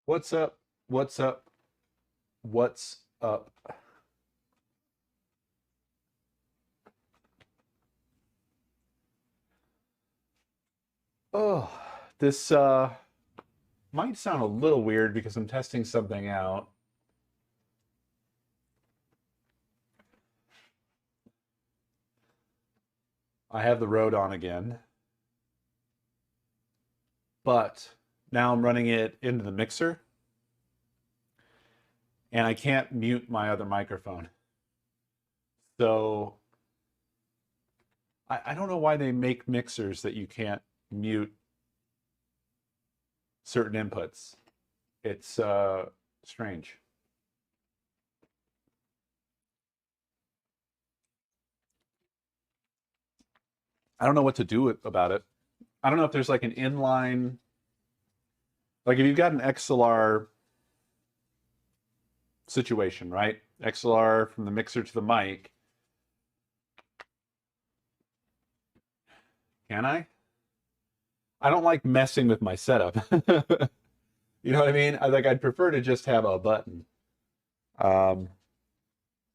What's up? What's up? What's up? Oh, this might sound a little weird because I'm testing something out. I have the Rode on again, but now I'm running it into the mixer and I can't mute my other microphone. So I don't know why they make mixers that you can't mute certain inputs. It's strange. I don't know what to do about it. I don't know if there's like an inline, like if you've got an XLR situation, right? XLR from the mixer to the mic. Can I? I don't like messing with my setup. You know what I mean? I'd prefer to just have a button. Um,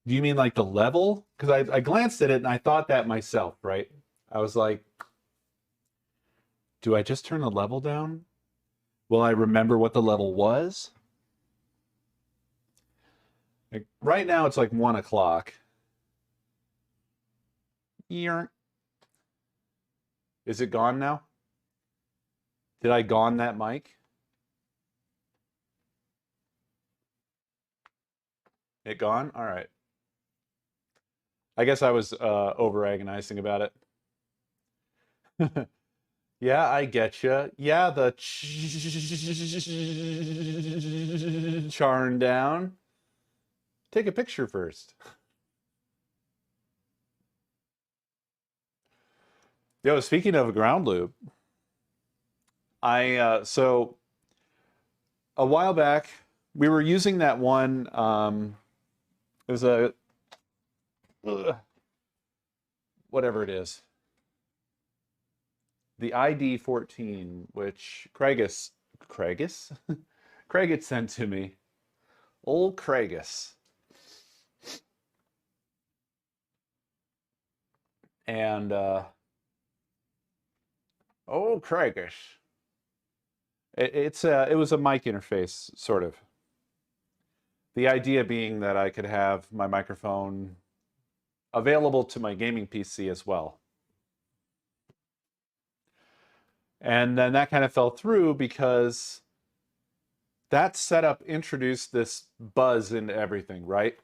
do you mean like the level? Because I glanced at it and I thought that myself, right? I was like, do I just turn the level down? Will I remember what the level was? Like, right now it's like 1 o'clock. Is it gone now? Did I gone that mic? It gone? All right. I guess I was over agonizing about it. Yeah, I get you. Yeah, the charn down. Take a picture first. Yo, speaking of a ground loop, so a while back we were using that one. It was a ugh, whatever it is, the ID14, which Craigus, Craig had sent to me. Old Craigus. And old Craigus. It was a mic interface, sort of. The idea being that I could have my microphone available to my gaming PC as well. And then that kind of fell through because that setup introduced this buzz into everything, right?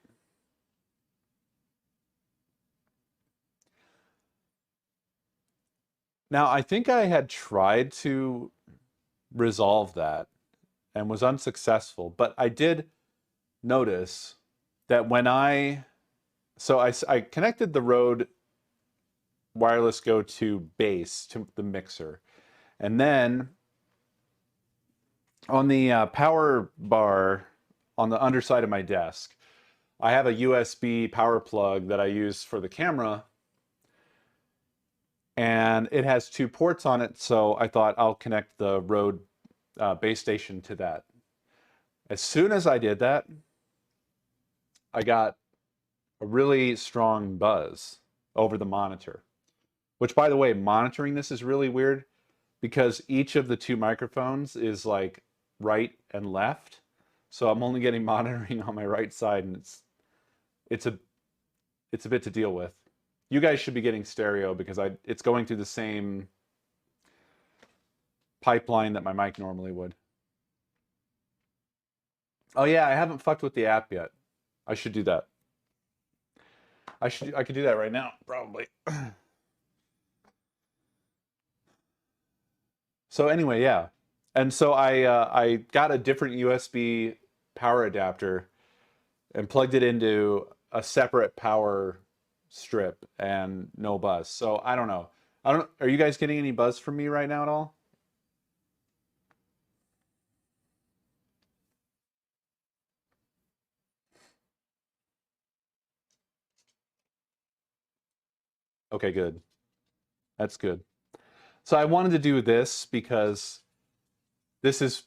Now, I think I had tried to resolve that and was unsuccessful, but I did notice that I connected the Rode Wireless Go 2 base to the mixer. And then on the power bar on the underside of my desk, I have a USB power plug that I use for the camera, and it has 2 ports on it, so I thought I'll connect the Rode base station to that. As soon as I did that, I got a really strong buzz over the monitor, which, by the way, monitoring this is really weird because each of the 2 microphones is like right and left. So I'm only getting monitoring on my right side, and it's a it's a bit to deal with. You guys should be getting stereo because it's going through the same pipeline that my mic normally would. Oh yeah, I haven't fucked with the app yet. I should do that. I could do that right now, probably. So anyway, yeah. And so I got a different USB power adapter and plugged it into a separate power strip and no buzz. So I don't know. I don't Are you guys getting any buzz from me right now at all? Okay, good. That's good. So I wanted to do this because this is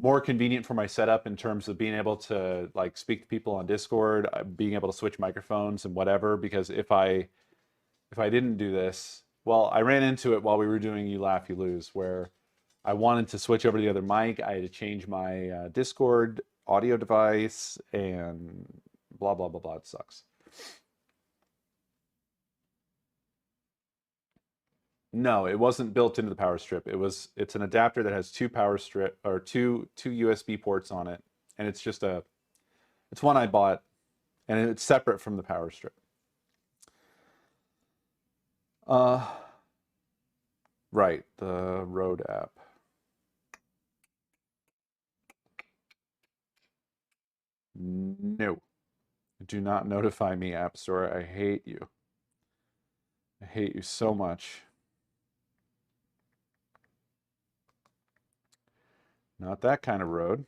more convenient for my setup in terms of being able to like speak to people on Discord, being able to switch microphones and whatever. Because if I didn't do this, well, I ran into it while we were doing You Laugh, You Lose, where I wanted to switch over to the other mic. I had to change my Discord audio device and blah, blah, blah, blah. It sucks. No, it wasn't built into the power strip. It's an adapter that has two power strip or two USB ports on it, and it's one I bought, and it's separate from the power strip. Uh, right, the Rode app. No, do not notify me, App Store. I hate you. I hate you so much. Not that kind of Rode.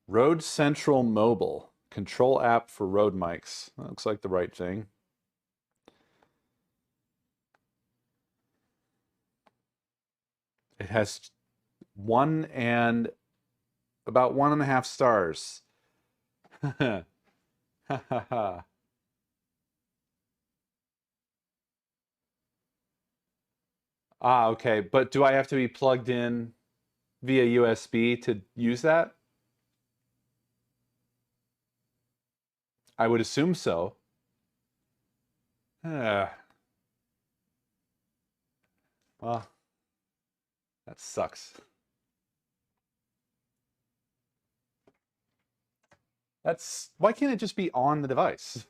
Rode Central Mobile. Control app for Rode mics. That looks like the right thing. It has about 1.5 stars. Ah, okay. But do I have to be plugged in via USB to use that? I would assume so. Uh, well, that sucks. Why can't it just be on the device?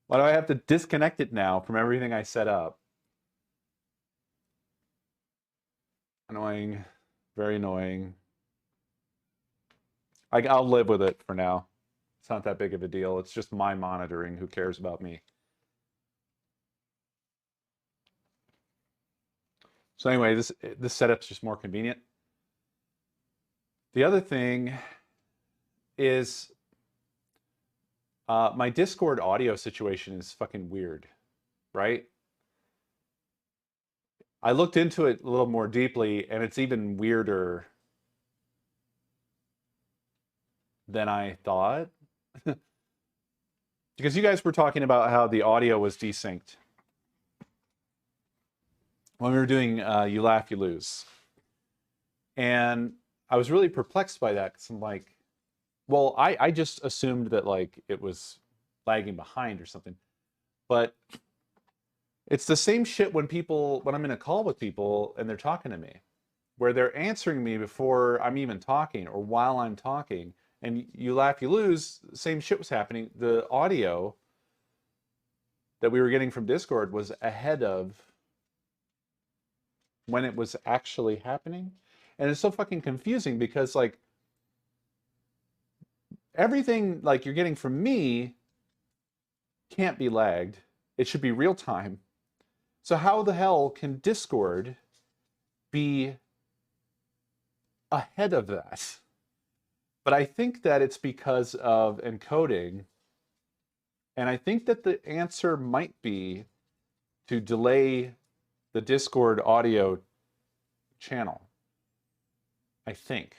Why do I have to disconnect it now from everything I set up? Annoying. Very annoying. I'll live with it for now. It's not that big of a deal. It's just my monitoring. Who cares about me? So anyway, this setup's just more convenient. The other thing is my Discord audio situation is fucking weird, right? I looked into it a little more deeply, and it's even weirder than I thought. Because you guys were talking about how the audio was desynced when we were doing You Laugh, You Lose. And I was really perplexed by that because I'm like, well, I just assumed that like it was lagging behind or something. But it's the same shit when I'm in a call with people and they're talking to me, where they're answering me before I'm even talking or while I'm talking. And You Laugh, You Lose, same shit was happening. The audio that we were getting from Discord was ahead of when it was actually happening. And it's so fucking confusing because like everything like you're getting from me can't be lagged. It should be real time. So how the hell can Discord be ahead of that? But I think that it's because of encoding. And I think that the answer might be to delay the Discord audio channel. I think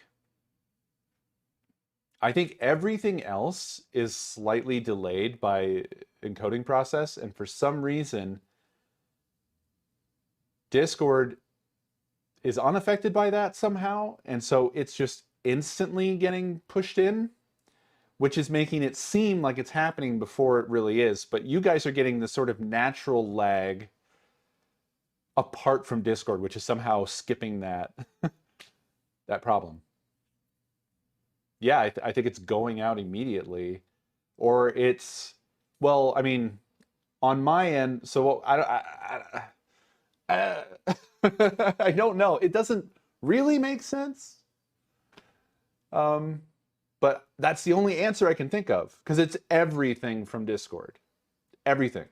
everything else is slightly delayed by encoding process, and for some reason Discord is unaffected by that somehow, and so it's just instantly getting pushed in, which is making it seem like it's happening before it really is. But you guys are getting this sort of natural lag apart from Discord, which is somehow skipping that that problem. Yeah, I think it's going out immediately, or it's well, I mean, on my end. So I don't know. It doesn't really make sense. But that's the only answer I can think of because it's everything from Discord. Everything.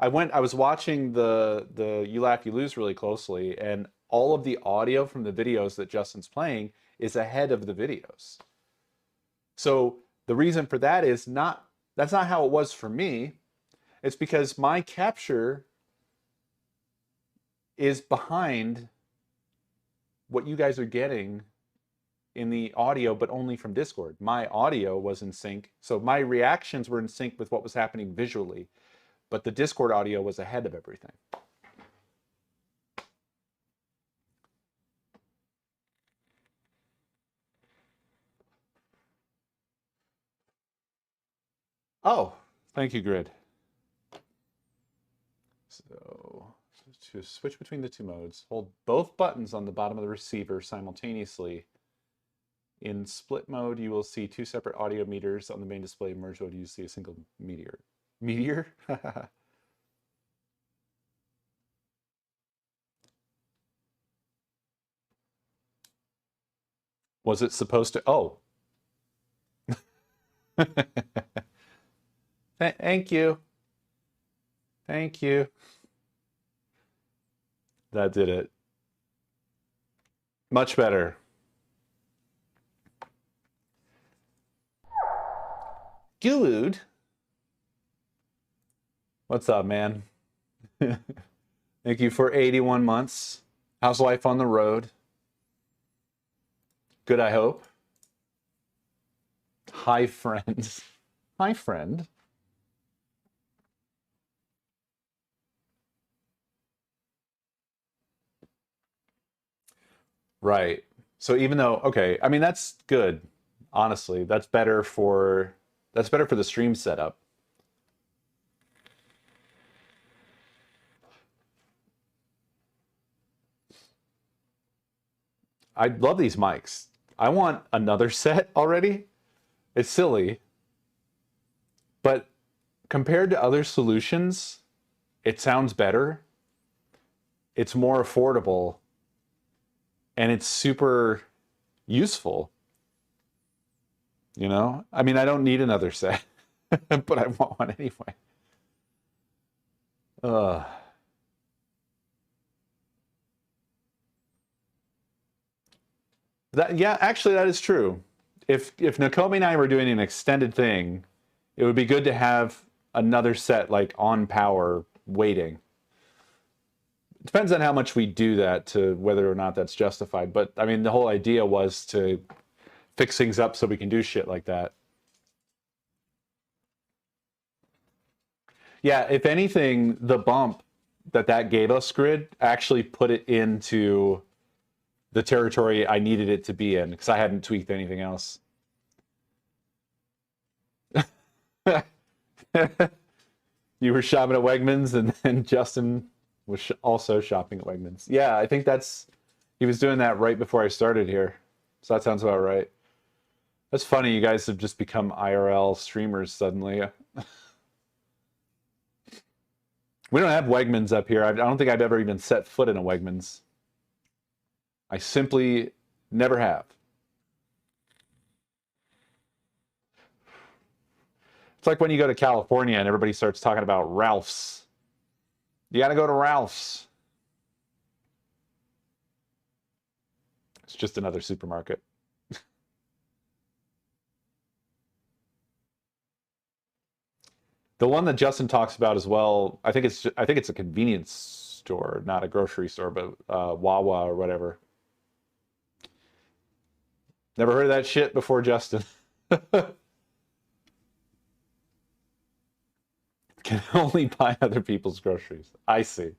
I was watching the You Laugh, You Lose really closely, and all of the audio from the videos that Justin's playing is ahead of the videos. So the reason for that is that's not how it was for me. It's because my capture is behind what you guys are getting in the audio, but only from Discord. My audio was in sync, so my reactions were in sync with what was happening visually, but the Discord audio was ahead of everything. Oh, thank you, Grid. So to switch between the two modes, hold both buttons on the bottom of the receiver simultaneously. In split mode, you will see two separate audio meters on the main display. In merge mode, you see a single meteor. Meteor? Was it supposed to? Oh. Thank you. Thank you. That did it. Much better. Good. What's up, man? Thank you for 81 months. How's life on the road? Good, I hope. Hi, friends. Hi, friend. Right. So even though, okay, I mean that's good. Honestly, that's better for the stream setup. I love these mics. I want another set already. It's silly. But compared to other solutions, it sounds better. It's more affordable. And it's super useful. You know? I mean, I don't need another set, but I want one anyway. Yeah, actually, that is true. If Nakomi and I were doing an extended thing, it would be good to have another set like on power waiting. It depends on how much we do that to whether or not that's justified. But I mean, the whole idea was to fix things up so we can do shit like that. Yeah, if anything, the bump that gave us, Grid, actually put it into the territory I needed it to be in because I hadn't tweaked anything else. You were shopping at Wegmans, and then Justin was also shopping at Wegmans. Yeah, I think he was doing that right before I started here. So that sounds about right. That's funny. You guys have just become IRL streamers suddenly. We don't have Wegmans up here. I don't think I've ever even set foot in a Wegmans. I simply never have. It's like when you go to California and everybody starts talking about Ralph's. You got to go to Ralph's. It's just another supermarket. The one that Justin talks about as well, I think it's a convenience store, not a grocery store, but Wawa or whatever. Never heard of that shit before, Justin. Can only buy other people's groceries. I see.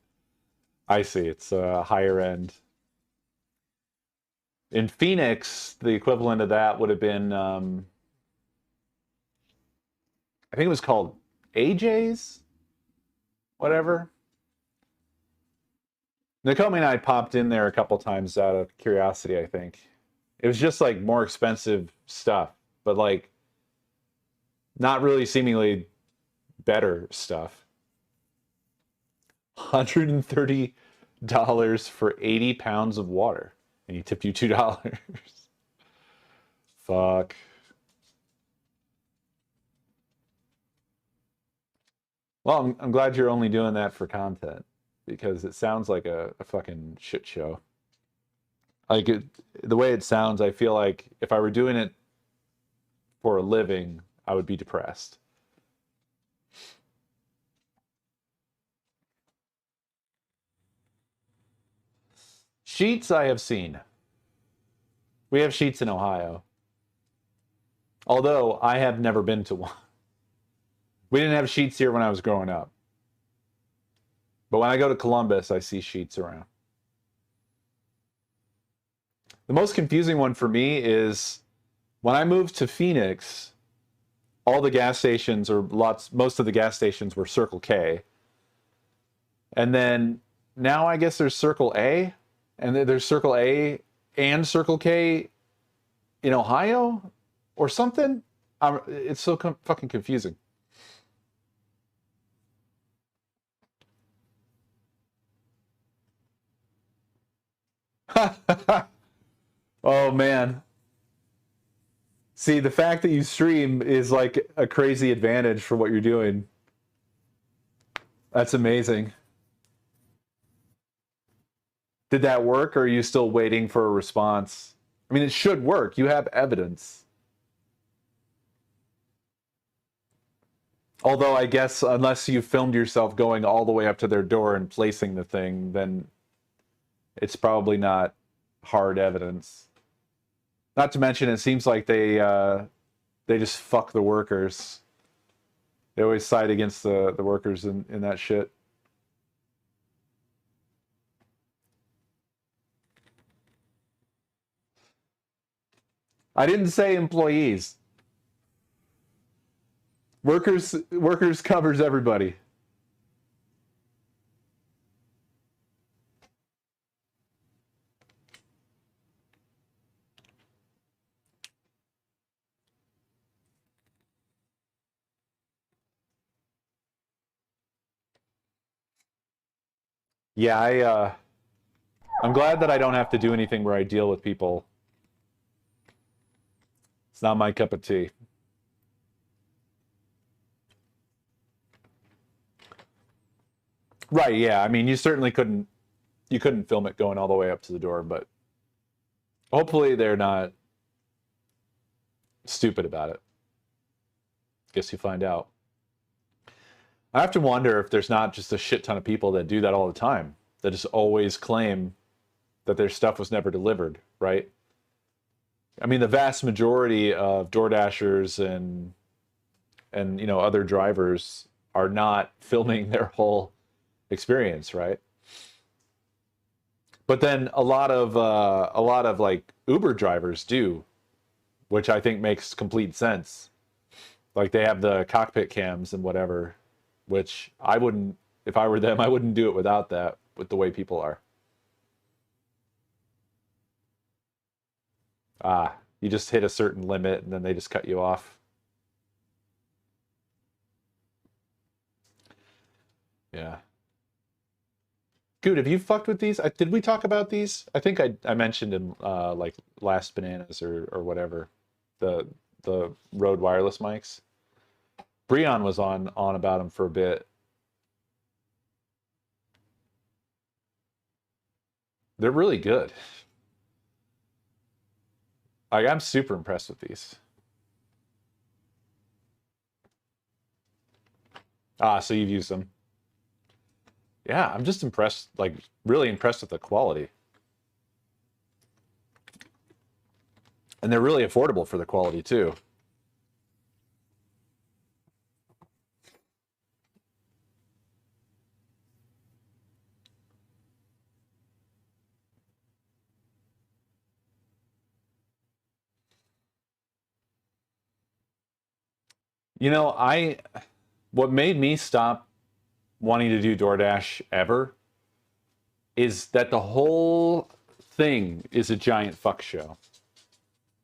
I see. It's a higher end. In Phoenix, the equivalent of that would have been, I think it was called AJ's, whatever. Nakomi and I popped in there a couple times out of curiosity, I think. It was just like more expensive stuff, but like not really seemingly better stuff. $130 for 80 pounds of water, and he tipped you $2. Fuck. Well, I'm glad you're only doing that for content, because it sounds like a fucking shit show. Like the way it sounds, I feel like if I were doing it for a living, I would be depressed. Sheetz I have seen. We have Sheetz in Ohio. Although I have never been to one. We didn't have Sheetz here when I was growing up. But when I go to Columbus, I see Sheetz around. The most confusing one for me is when I moved to Phoenix, all the gas stations, or most of the gas stations were Circle K. And then now I guess there's Circle A, and there's Circle A and Circle K in Ohio or something. It's so fucking confusing. Oh man. See, the fact that you stream is like a crazy advantage for what you're doing. That's amazing. Did that work, or are you still waiting for a response? I mean, it should work. You have evidence. Although I guess unless you filmed yourself going all the way up to their door and placing the thing, then it's probably not hard evidence. Not to mention, it seems like they just fuck the workers. They always side against the workers in that shit. I didn't say employees. Workers covers everybody. Yeah, I'm glad that I don't have to do anything where I deal with people. It's not my cup of tea. Right, yeah. I mean, you certainly couldn't film it going all the way up to the door, but hopefully they're not stupid about it. Guess you find out. I have to wonder if there's not just a shit ton of people that do that all the time, that just always claim that their stuff was never delivered, right? I mean, the vast majority of DoorDashers and other drivers are not filming their whole experience, right? But then a lot of like Uber drivers do, which I think makes complete sense. Like they have the cockpit cams and whatever, which I wouldn't, if I were them, I wouldn't do it without that, with the way people are. You just hit a certain limit and then they just cut you off. Yeah. Dude, have you fucked with these? Did we talk about these? I think I mentioned in like last bananas or whatever, the Rode wireless mics. Breon was on about them for a bit. They're really good. I'm super impressed with these. So you've used them. Yeah, I'm just impressed, like really impressed with the quality. And they're really affordable for the quality too. You know, what made me stop wanting to do DoorDash ever is that the whole thing is a giant fuck show.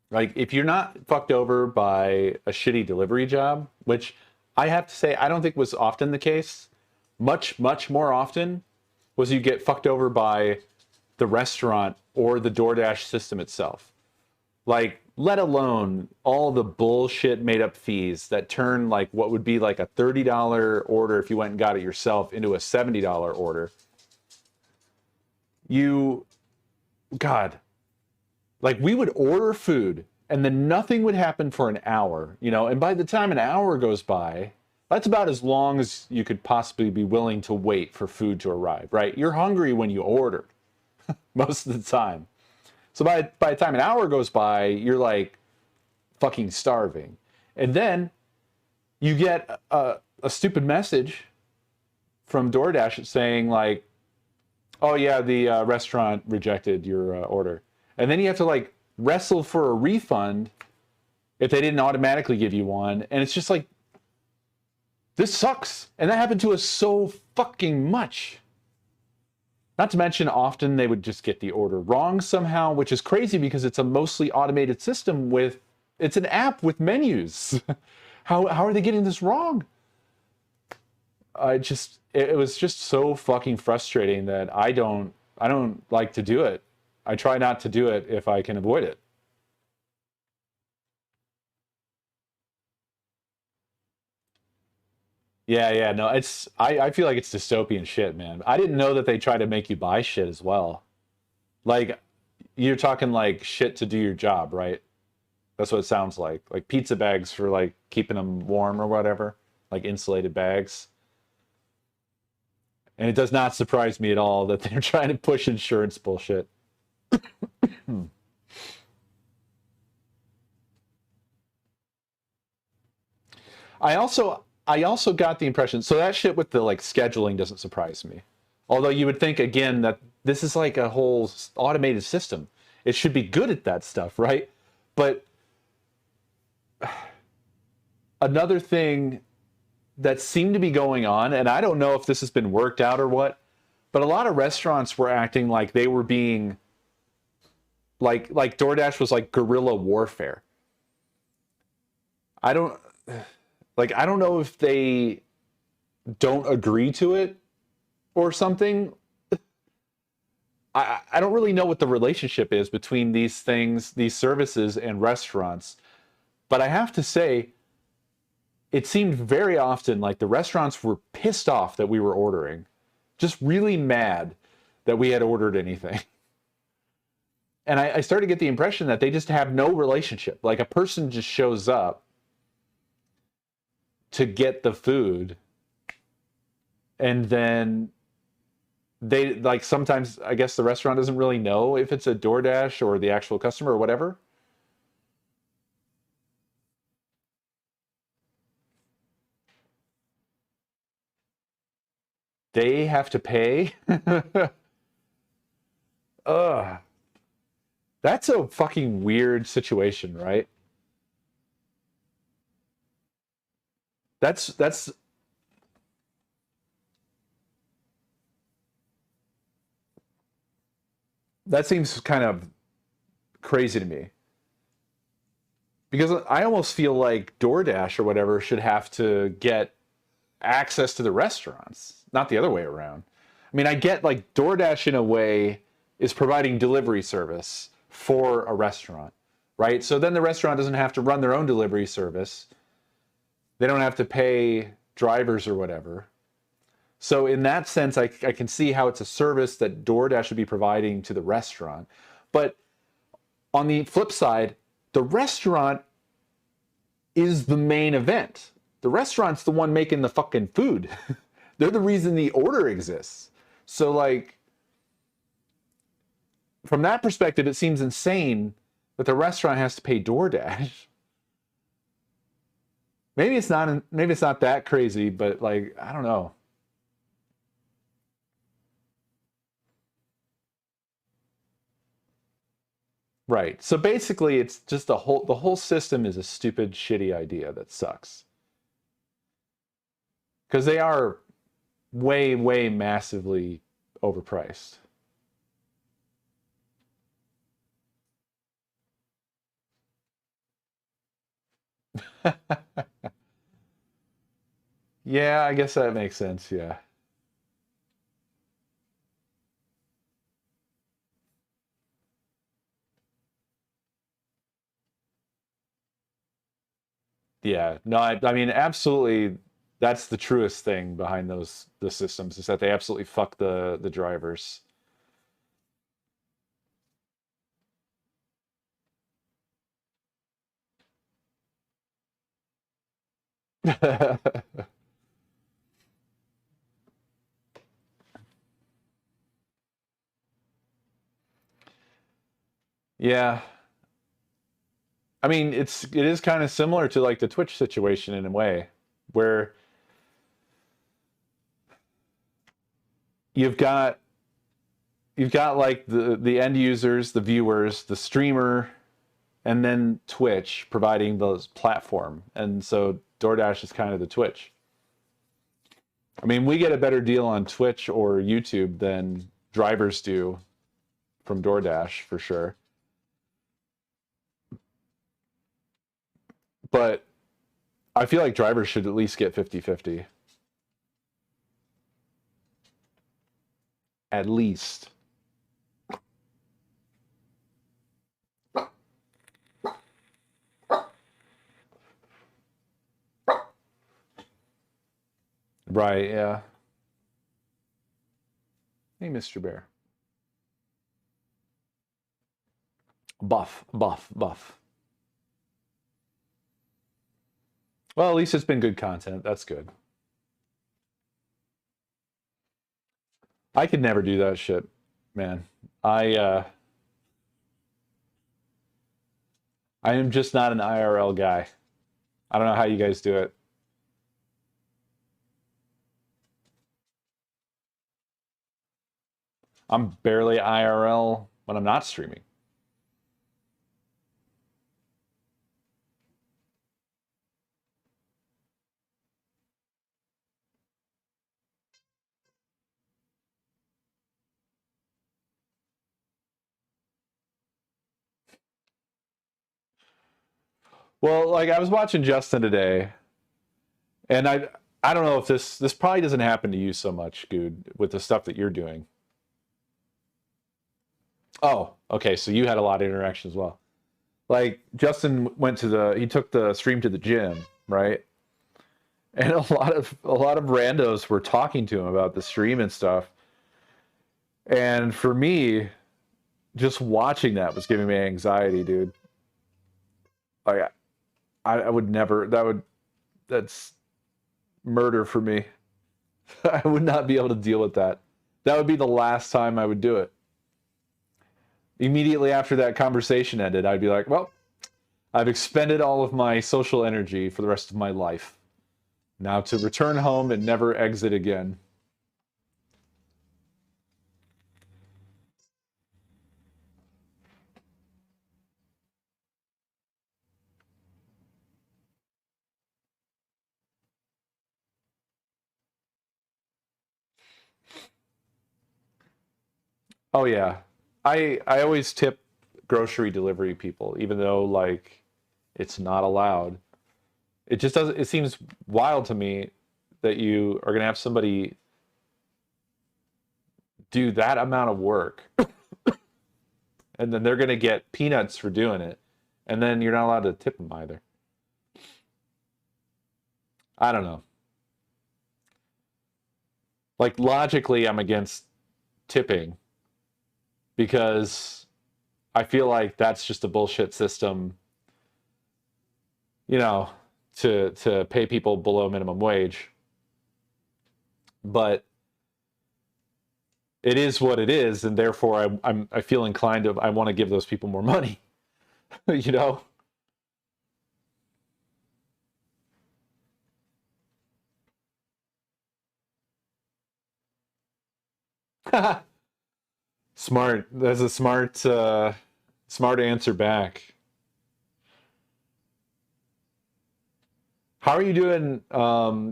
Like, if you're not fucked over by a shitty delivery job, which I have to say I don't think was often the case, much, much more often was you get fucked over by the restaurant or the DoorDash system itself. Like, let alone all the bullshit made up fees that turn like what would be like a $30 order if you went and got it yourself into a $70 order. God, like we would order food and then nothing would happen for an hour, and by the time an hour goes by, that's about as long as you could possibly be willing to wait for food to arrive, right? You're hungry when you ordered. most of the time. So by the time an hour goes by, you're like fucking starving. And then you get a stupid message from DoorDash saying like, oh yeah, the restaurant rejected your order. And then you have to like wrestle for a refund if they didn't automatically give you one. And it's just like, this sucks. And that happened to us so fucking much. Not to mention, often they would just get the order wrong somehow, which is crazy because it's a mostly automated system with, it's an app with menus. How are they getting this wrong? It was just so fucking frustrating that I don't like to do it. I try not to do it if I can avoid it. Yeah, no, I feel like it's dystopian shit, man. I didn't know that they try to make you buy shit as well. Like, you're talking like shit to do your job, right? That's what it sounds like. Like pizza bags for like keeping them warm or whatever, like insulated bags. And it does not surprise me at all that they're trying to push insurance bullshit. I also got the impression, so that shit with the like scheduling doesn't surprise me. Although you would think again that this is like a whole automated system. It should be good at that stuff, right? But another thing that seemed to be going on, and I don't know if this has been worked out or what, but a lot of restaurants were acting like they were being like DoorDash was like guerrilla warfare. I don't I don't know if they don't agree to it or something. I don't really know what the relationship is between these things, these services and restaurants. But I have to say, it seemed very often like the restaurants were pissed off that we were ordering, just really mad that we had ordered anything. And I started to get the impression that they just have no relationship. Like a person just shows up to get the food, and then they like sometimes I guess the restaurant doesn't really know if it's a DoorDash or the actual customer or whatever. They have to pay. Ugh. That's a fucking weird situation, right? That's that seems kind of crazy to me. Because I almost feel like DoorDash or whatever should have to get access to the restaurants, not the other way around. I mean, I get like DoorDash in a way is providing delivery service for a restaurant, right? So then the restaurant doesn't have to run their own delivery service. They don't have to pay drivers or whatever. So in that sense, I can see how it's a service that DoorDash should be providing to the restaurant. But on the flip side, the restaurant is the main event. The restaurant's the one making the fucking food. They're the reason the order exists. So like from that perspective, it seems insane that the restaurant has to pay DoorDash. Maybe it's not that crazy, but like I don't know. Right. So basically it's just the whole system is a stupid shitty idea that sucks. Cuz they are way massively overpriced. Yeah, I guess that makes sense. Yeah. Yeah. No, I mean absolutely that's the truest thing behind those the systems is that they absolutely fuck the drivers. Yeah. I mean, it is kind of similar to like the Twitch situation in a way, where you've got you've got like the end users, the viewers, the streamer, and then Twitch providing those platform. And so DoorDash is kind of the Twitch. I mean, we get a better deal on Twitch or YouTube than drivers do from DoorDash for sure. But I feel like drivers should at least get 50-50. At least. Right, yeah. Hey, Mr. Bear. Buff, buff, buff. Well, at least it's been good content. That's good. I could never do that shit, man. I am just not an IRL guy. I don't know how you guys do it. I'm barely IRL when I'm not streaming. Well, like I was watching Justin today, and I don't know if this probably doesn't happen to you so much, Good, with the stuff that you're doing. Oh, okay, so you had a lot of interaction as well. Like Justin he took the stream to the gym, right? And a lot of randos were talking to him about the stream and stuff. And for me, just watching that was giving me anxiety, dude. Like I would never that's murder for me. I would not be able to deal with that. That would be the last time I would do it. Immediately after that conversation ended, I'd be like, well, I've expended all of my social energy for the rest of my life. Now to return home and never exit again. Oh yeah. I always tip grocery delivery people, even though like it's not allowed. It just doesn't it seems wild to me that you are gonna have somebody do that amount of work and then they're gonna get peanuts for doing it. And then you're not allowed to tip them either. I don't know. Like logically I'm against tipping because I feel like that's just a bullshit system, you know, to pay people below minimum wage. But it is what it is, and therefore I feel inclined to I want to give those people more money, you know. Smart. That's a smart answer back. How are you doing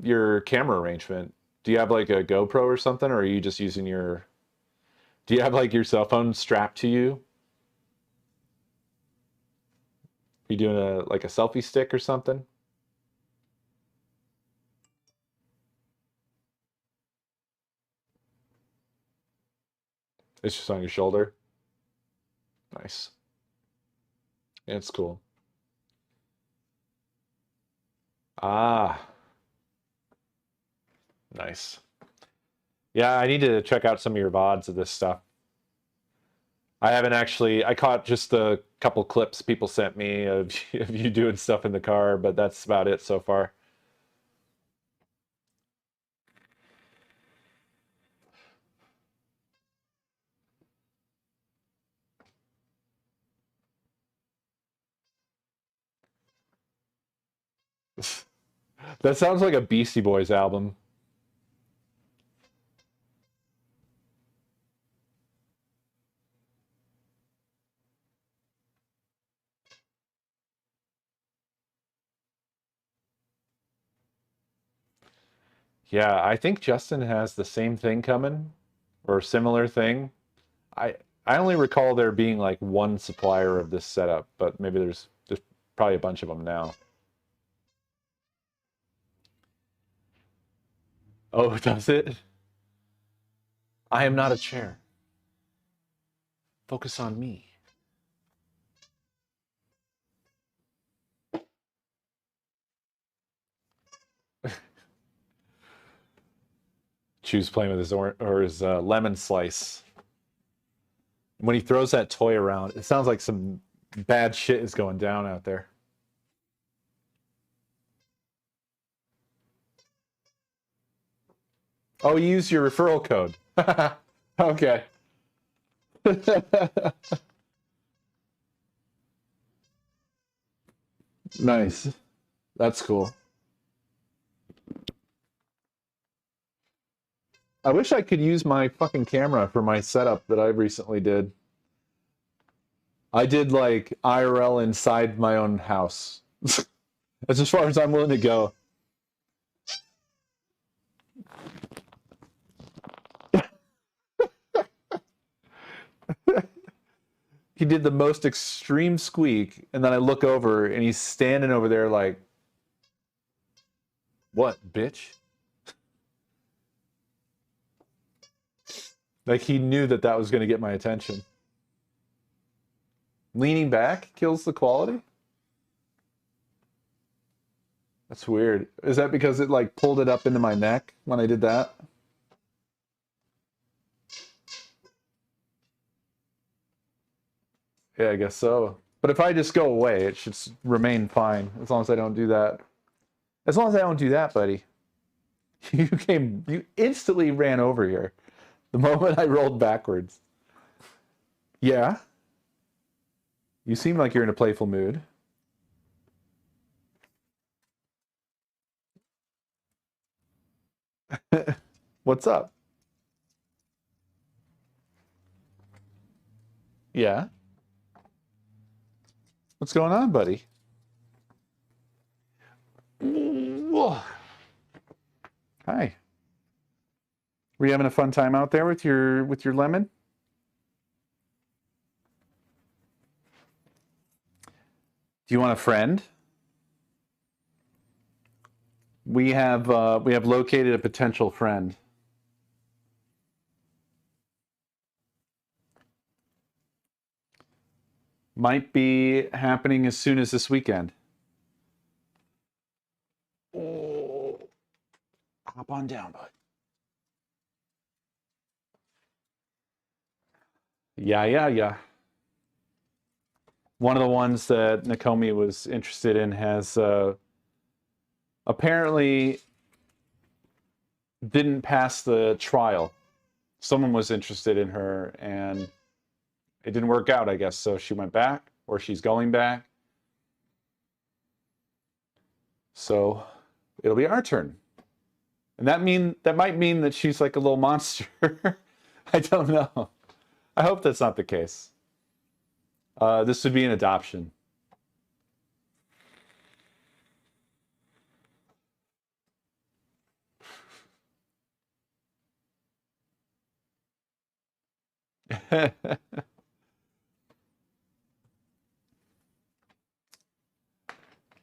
your camera arrangement? Do you have like a GoPro or something, or are you just using your? Do you have like your cell phone strapped to you? Are you doing a selfie stick or something? It's just on your shoulder. Nice. Yeah, it's cool. Ah, nice. Yeah, I need to check out some of your VODs of this stuff. I haven't actually. I caught just the couple clips people sent me of you doing stuff in the car, but that's about it so far. That sounds like a Beastie Boys album. Yeah, I think Justin has the same thing coming or similar thing. I I only recall there being like one supplier of this setup, but maybe there's probably a bunch of them now. Oh, does it? I am not a chair. Focus on me. Choose playing with his his lemon slice. When he throws that toy around, it sounds like some bad shit is going down out there. Oh, you use your referral code. Okay. Nice. That's cool. I wish I could use my fucking camera for my setup that I recently did. I did like IRL inside my own house. That's as far as I'm willing to go. He did the most extreme squeak, and then I look over and he's standing over there like, what, bitch? Like he knew that that was going to get my attention. Leaning back kills the quality? That's weird. Is that because it like pulled it up into my neck when I did that? Yeah, I guess so. But if I just go away, it should remain fine as long as I don't do that. As long as I don't do that, buddy. You instantly ran over here the moment I rolled backwards. Yeah, you seem like you're in a playful mood. What's up? Yeah, what's going on, buddy? Whoa. Hi. Were you having a fun time out there with your lemon? Do you want a friend? We have located a potential friend. Might be happening as soon as this weekend. Oh, hop on down, bud. Yeah, yeah, yeah. One of the ones that Nakomi was interested in has apparently didn't pass the trial. Someone was interested in her and it didn't work out, I guess. So she went back, or she's going back. So it'll be our turn. And that might mean that she's like a little monster. I don't know. I hope that's not the case. This would be an adoption.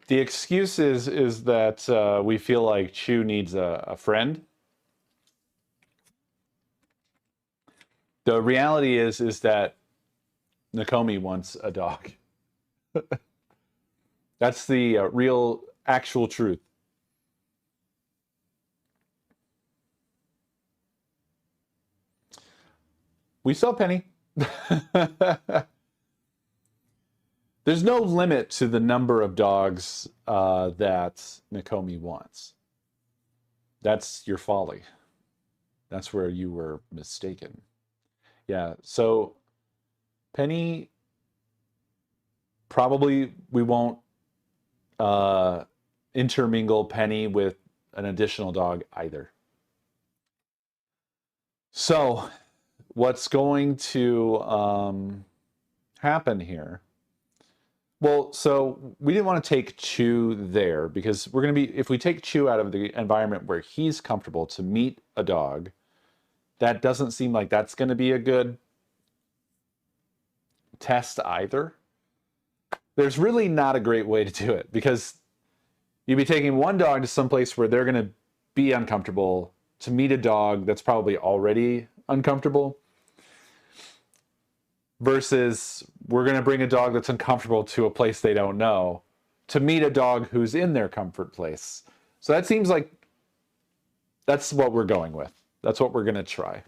The excuse is that we feel like Chu needs a friend. The reality is that Nakomi wants a dog. That's the real, actual truth. We saw Penny. There's no limit to the number of dogs that Nakomi wants. That's your folly. That's where you were mistaken. Yeah, so Penny, probably we won't uh, intermingle Penny with an additional dog either. So what's going to happen here? Well, so we didn't want to take Chew there because we're going to be, if we take Chew out of the environment where he's comfortable to meet a dog, that doesn't seem like that's going to be a good test either. There's really not a great way to do it because you'd be taking one dog to some place where they're going to be uncomfortable to meet a dog that's probably already uncomfortable, versus we're going to bring a dog that's uncomfortable to a place they don't know to meet a dog who's in their comfort place. So that seems like that's what we're going with. That's what we're going to try.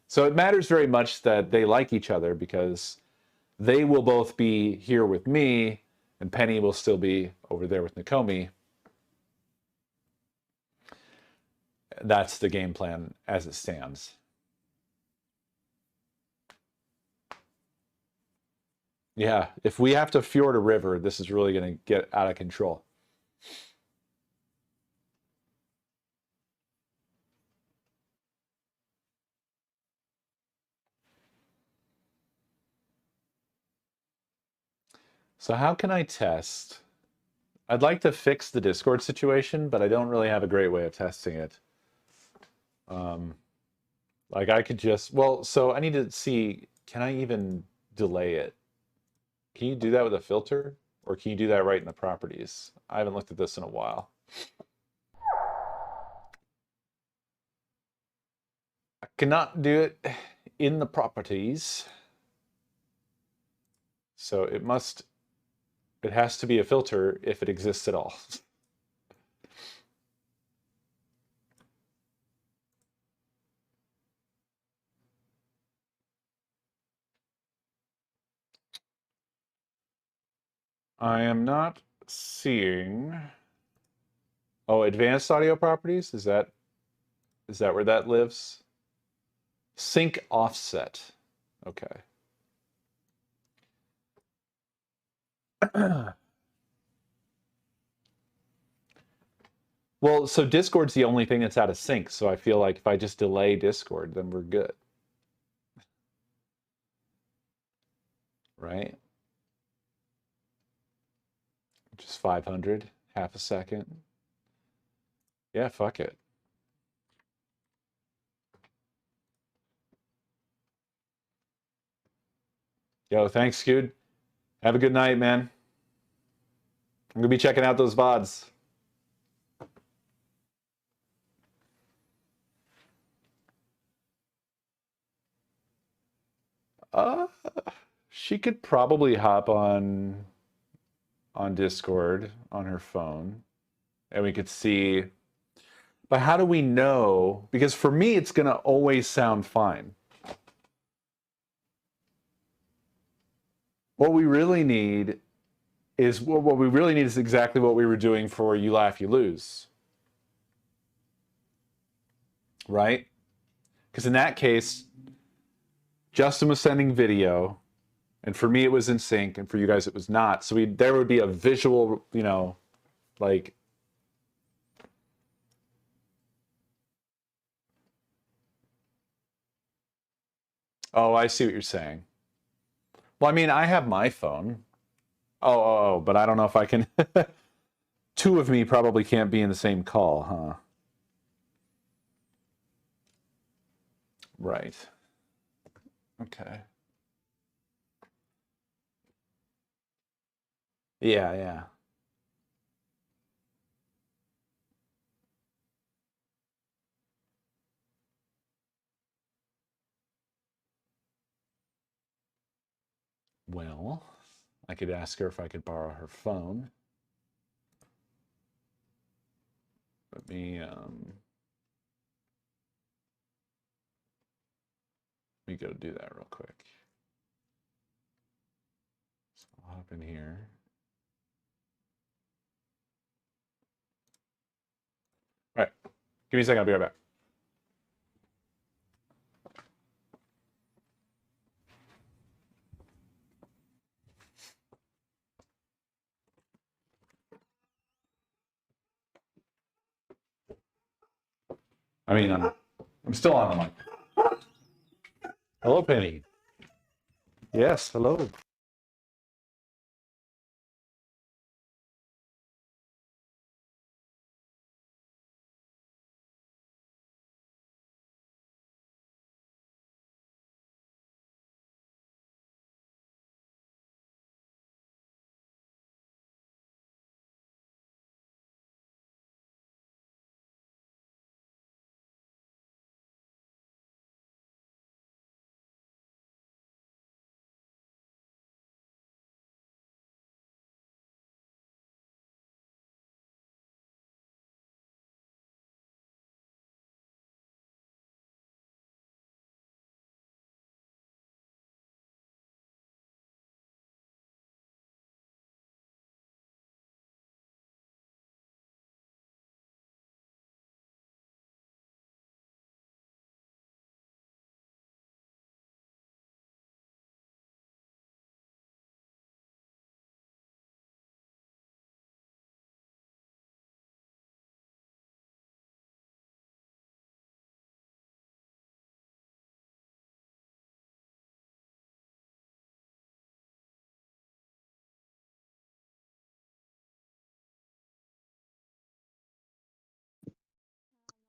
So it matters very much that they like each other because they will both be here with me and Penny will still be over there with Nakomi. That's the game plan as it stands. Yeah, if we have to fjord a river, this is really going to get out of control. So how can I test? I'd like to fix the Discord situation, but I don't really have a great way of testing it. Like I could just, well, so I need to see, can I even delay it? Can you do that with a filter? Or can you do that right in the properties? I haven't looked at this in a while. I cannot do it in the properties. So it has to be a filter if it exists at all. I am not seeing. Oh, advanced audio properties? Is that where that lives? Sync offset. Okay. Well, so Discord's the only thing that's out of sync, so I feel like if I just delay Discord, then we're good. Right? Just 500, half a second. Yeah, fuck it. Yo, thanks, dude. Have a good night, man. I'm gonna be checking out those VODs. Uh, she could probably hop on Discord on her phone, and we could see. But how do we know? Because for me, it's gonna always sound fine. What we really need is exactly what we were doing for You Laugh, You Lose. Right? Because in that case, Justin was sending video, and for me it was in sync, and for you guys it was not. So there would be a visual, like. Oh, I see what you're saying. Well, I mean, I have my phone. Oh, but I don't know if I can. Two of me probably can't be in the same call, huh? Right. Okay. Yeah, yeah. Well, I could ask her if I could borrow her phone. Let me go do that real quick. So I'll hop in here. All right. Give me a second, I'll be right back. I mean, I'm still on the mic. Hello, Penny. Yes, hello.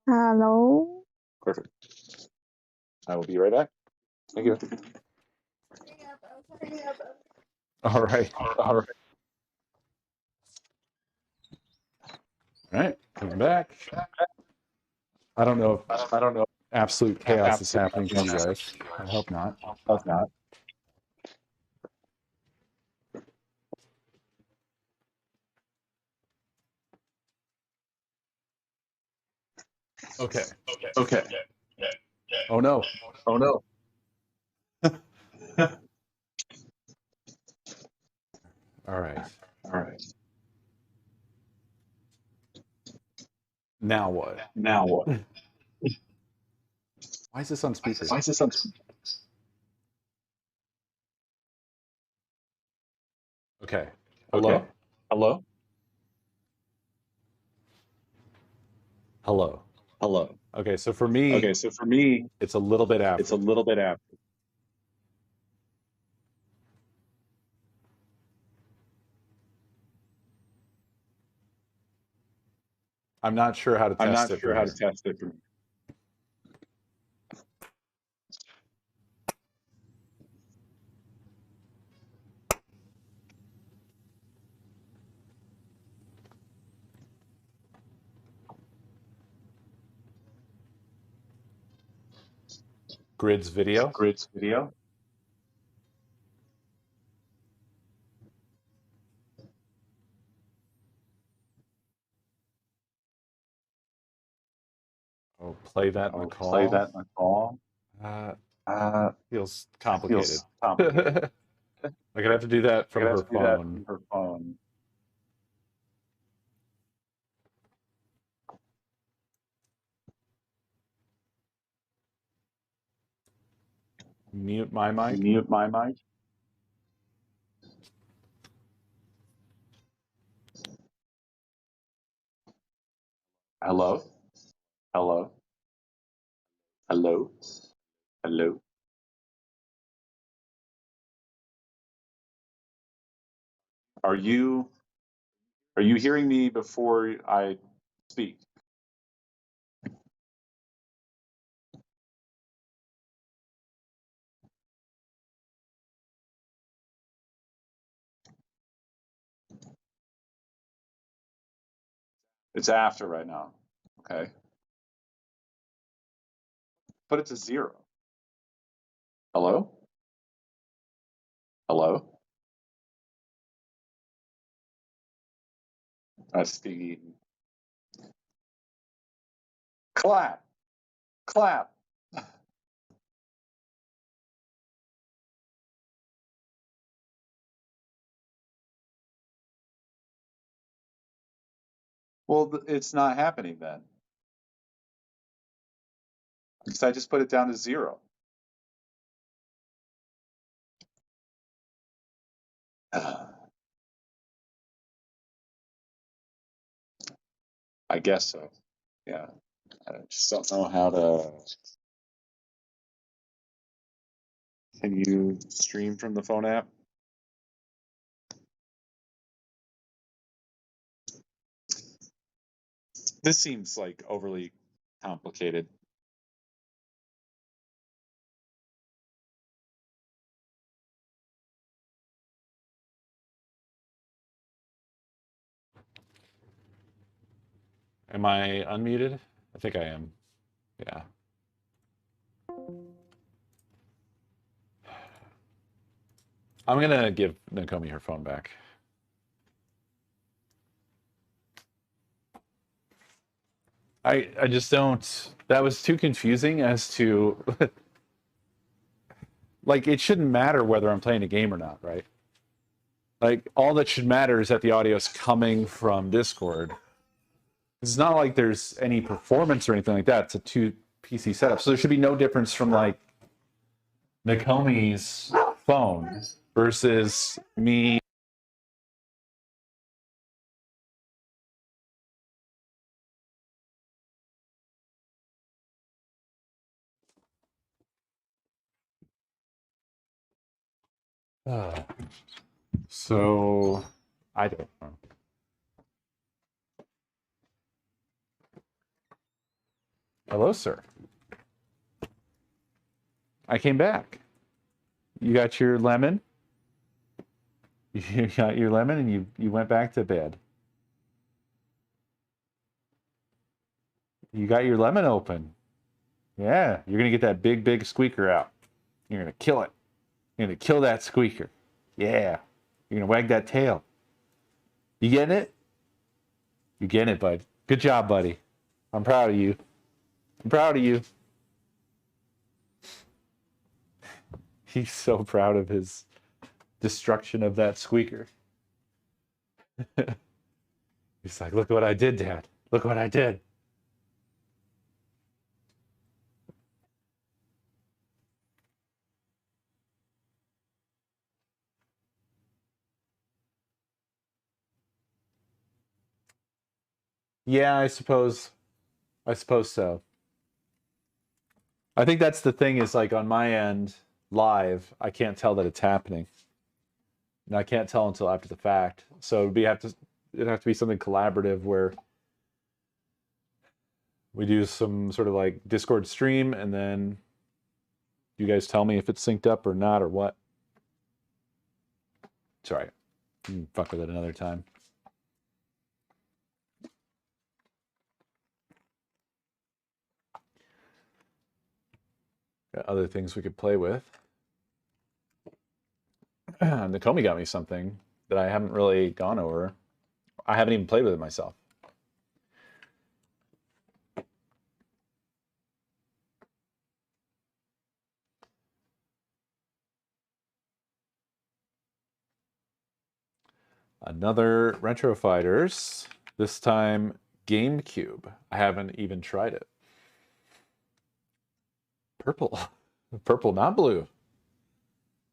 Hello. Perfect. I will be right back. Thank you. All right. All right. Coming back. I don't know if absolute chaos is happening for you guys. I hope not. Okay. Oh no. All right. Now what? Why is this on speaker? Okay. Hello? Hello. Okay, so for me, it's a little bit after. I'm not sure how to test it from here. Grids video. Oh, play that in the call. Feels complicated. I'm gonna have to do that from her phone. Mute my mic. Hello? Are you hearing me before I speak? It's after right now. Okay. Put it to 0. Hello? That's the clap. Well, it's not happening then. Because I just put it down to 0. I guess so. Yeah. I just don't know how to. Can you stream from the phone app? This seems like overly complicated. Am I unmuted? I think I am. Yeah. I'm gonna give Nakomi her phone back. I just don't. That was too confusing as to like it shouldn't matter whether I'm playing a game or not, right? Like all that should matter is that the audio is coming from Discord. It's not like there's any performance or anything like that. It's a two PC setup, so there should be no difference from like Nakomi's phone versus me. So I don't know. Hello, sir. I came back. You got your lemon? You got your lemon and you went back to bed. You got your lemon open. Yeah, you're going to get that big squeaker out. You're going to kill it. You're going to kill that squeaker. Yeah. You're going to wag that tail. You getting it? You getting it, bud. Good job, buddy. I'm proud of you. I'm proud of you. He's so proud of his destruction of that squeaker. He's like, look what I did, Dad. Look what I did. Yeah, I suppose so. I think that's the thing is like on my end, live, I can't tell that it's happening. And I can't tell until after the fact. So it'd have to be something collaborative where we do some sort of like Discord stream and then you guys tell me if it's synced up or not or what. Sorry. Fuck with it another time. Got other things we could play with. Nakomi got me something that I haven't really gone over. I haven't even played with it myself. Another Retro Fighters, this time GameCube. I haven't even tried it. Purple. Purple, not blue.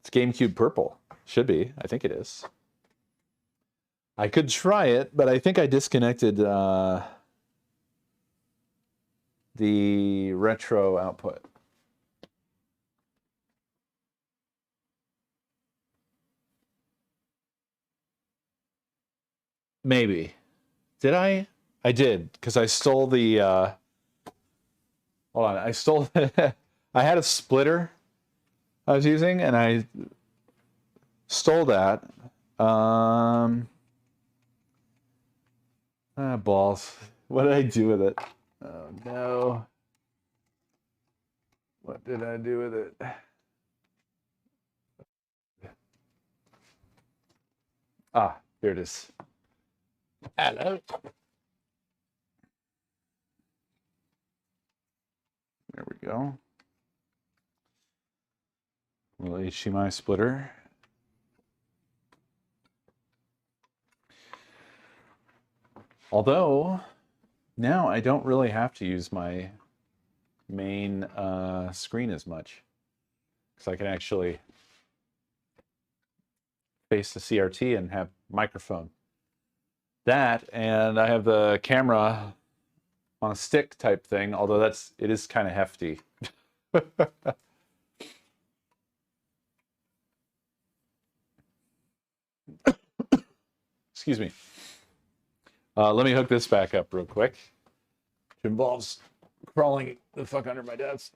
It's GameCube purple. Should be. I think it is. I could try it, but I think I disconnected the retro output. Maybe. Did I? I did, because I stole the hold on, I stole I had a splitter I was using and I stole that. Balls. What did I do with it? Oh no. What did I do with it? Ah, here it is. Hello. There we go. Little HDMI splitter. Although, now I don't really have to use my main screen as much. Because I can actually face the CRT and have microphone. That, and I have the camera on a stick type thing, although it is kind of hefty. Excuse me. Let me hook this back up real quick. It involves crawling the fuck under my desk.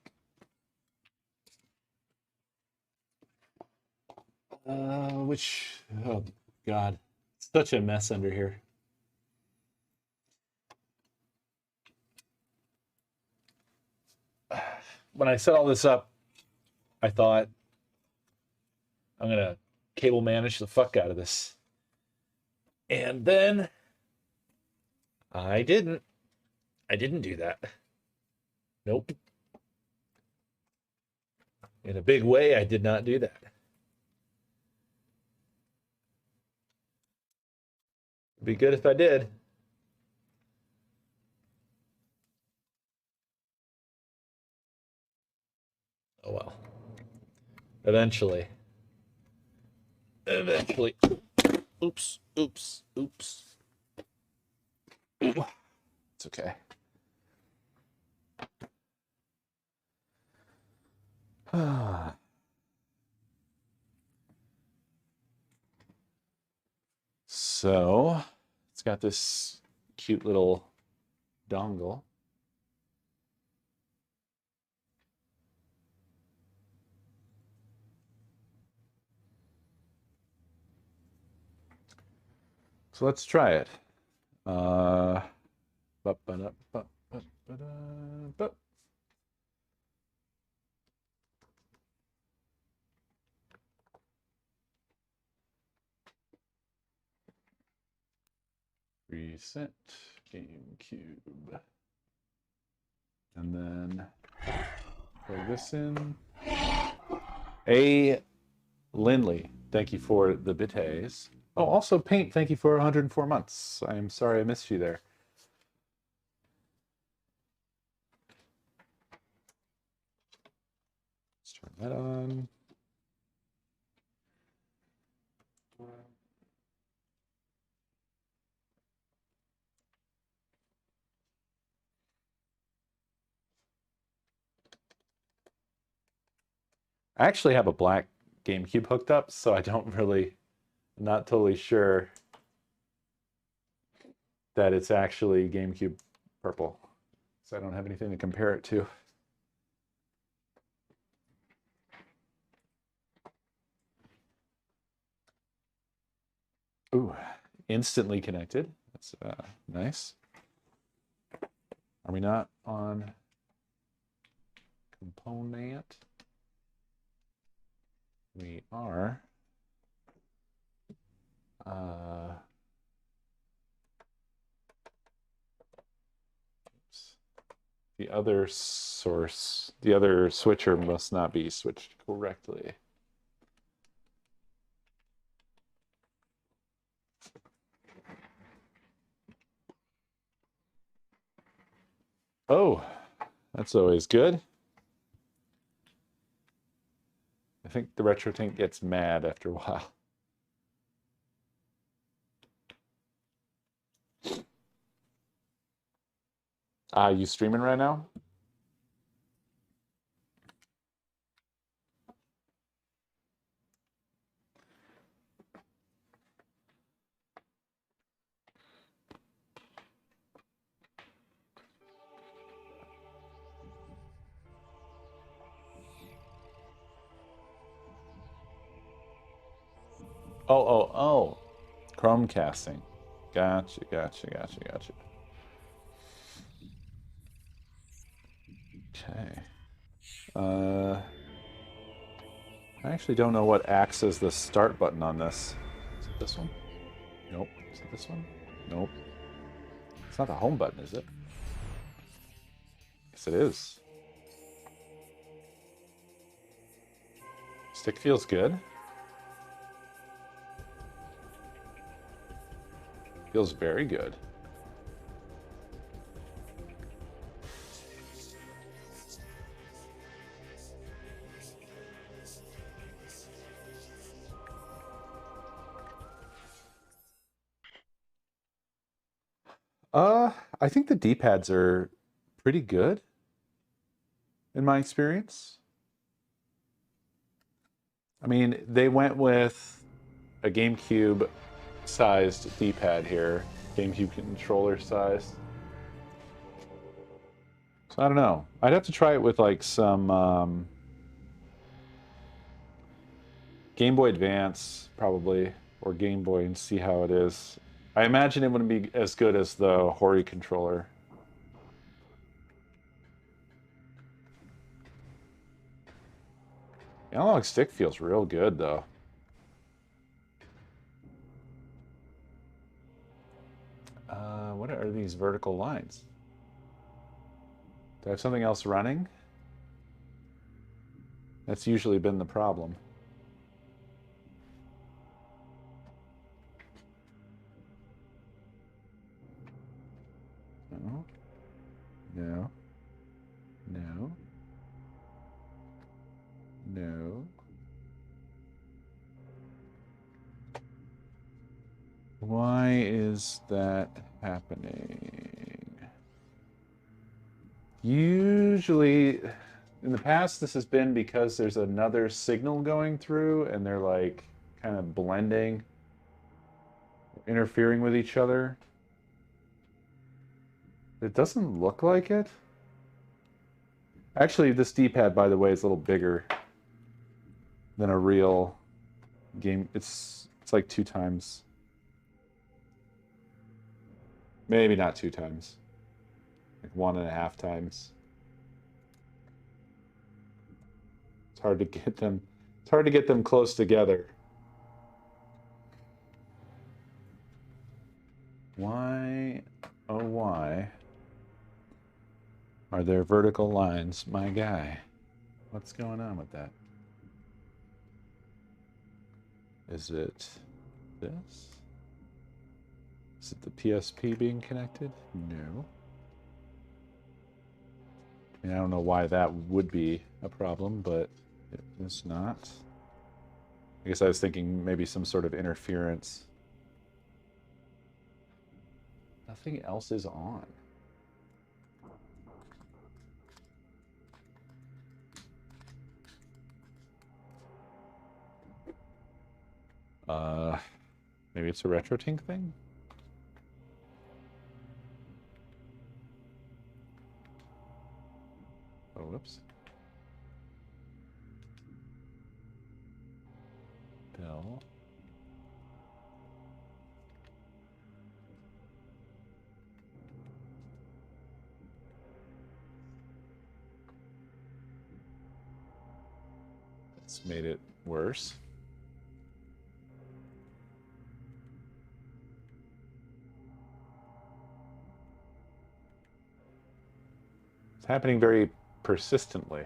Oh God, such a mess under here. When I set all this up, I thought I'm gonna cable manage the fuck out of this. And then I didn't do that. Nope. In a big way, I did not do that. It'd be good if I did. Oh well. Eventually. Oops. It's okay. So, it's got this cute little dongle. So let's try it. Reset GameCube. And then plug this in. A Lindley, thank you for the bidets. Oh, also Paint, thank you for 104 months. I'm sorry I missed you there. Let's turn that on. I actually have a black GameCube hooked up, so I don't really, not totally sure that it's actually GameCube purple. So I don't have anything to compare it to. Ooh, instantly connected. That's nice. Are we not on component? We are. The other source, the other switcher must not be switched correctly. Oh, that's always good. I think the retro tank gets mad after a while. You streaming right now? Oh. Chromecasting. Gotcha. Okay. I actually don't know what acts as the start button on this. Is it this one? Nope. Is it this one? Nope. It's not the home button, is it? Yes, it is. Stick feels good. Feels very good. I think the D-pads are pretty good in my experience. I mean, they went with a GameCube sized D-pad here, GameCube controller sized. So I don't know. I'd have to try it with like some Game Boy Advance probably, or Game Boy, and see how it is. I imagine it wouldn't be as good as the Hori controller. The analog stick feels real good though. What are these vertical lines? Do I have something else running? That's usually been the problem. No. No. No. No. Why is that happening? Usually, in the past, this has been because there's another signal going through and they're like kind of blending, interfering with each other. It doesn't look like it. Actually, this D-pad, by the way, is a little bigger than a real game. It's like 2 times. Maybe not 2 times. Like 1.5 times. It's hard to get them. It's hard to get them close together. Why, oh why, are there vertical lines, my guy? What's going on with that? Is it this? Is it the PSP being connected? No. I mean, I don't know why that would be a problem, but it is not. I guess I was thinking maybe some sort of interference. Nothing else is on. Maybe it's a RetroTink thing? Oh, whoops. Bell. That's made it worse. It's happening very persistently.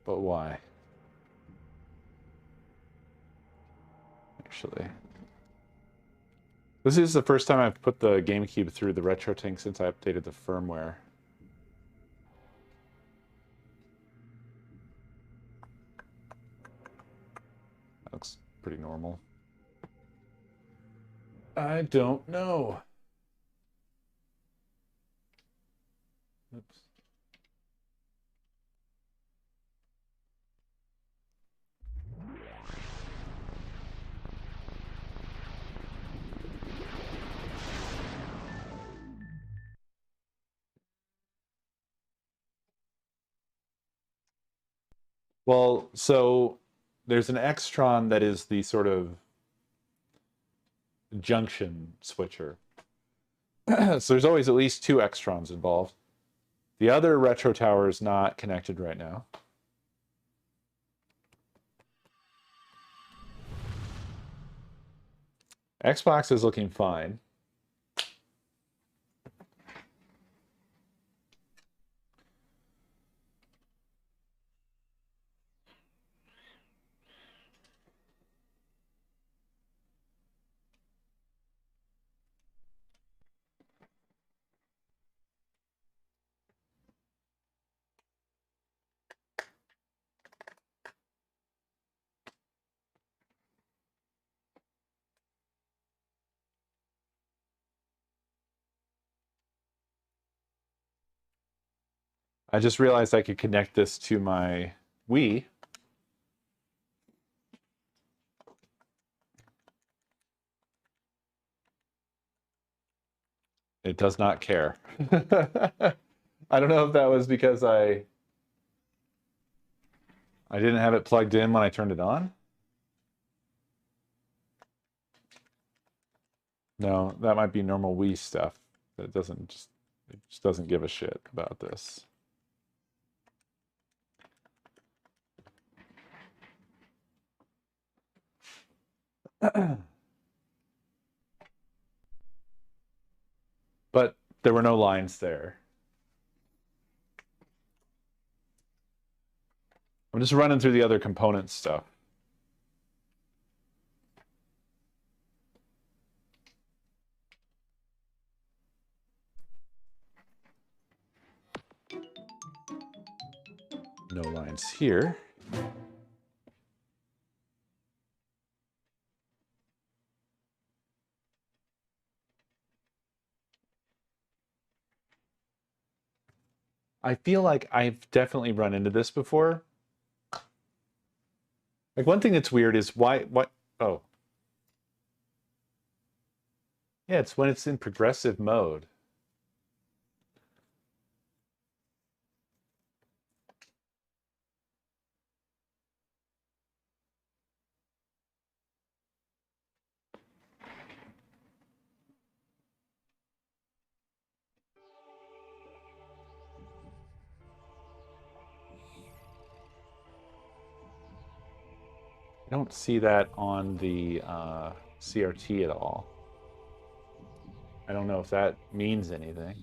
But why? Actually. This is the first time I've put the GameCube through the RetroTink since I updated the firmware. That looks pretty normal. I don't know. Oops. Well, so there's an Extron that is the sort of junction switcher. So there's always at least 2 Extrons involved. The other retro tower is not connected right now. Xbox is looking fine. I just realized I could connect this to my Wii. It does not care. I don't know if that was because I didn't have it plugged in when I turned it on. No, that might be normal Wii stuff. It just doesn't give a shit about this. But there were no lines there. I'm just running through the other component stuff. No lines here. I feel like I've definitely run into this before. Like one thing that's weird is oh. Yeah, it's when it's in progressive mode. I don't see that on the CRT at all. I don't know if that means anything.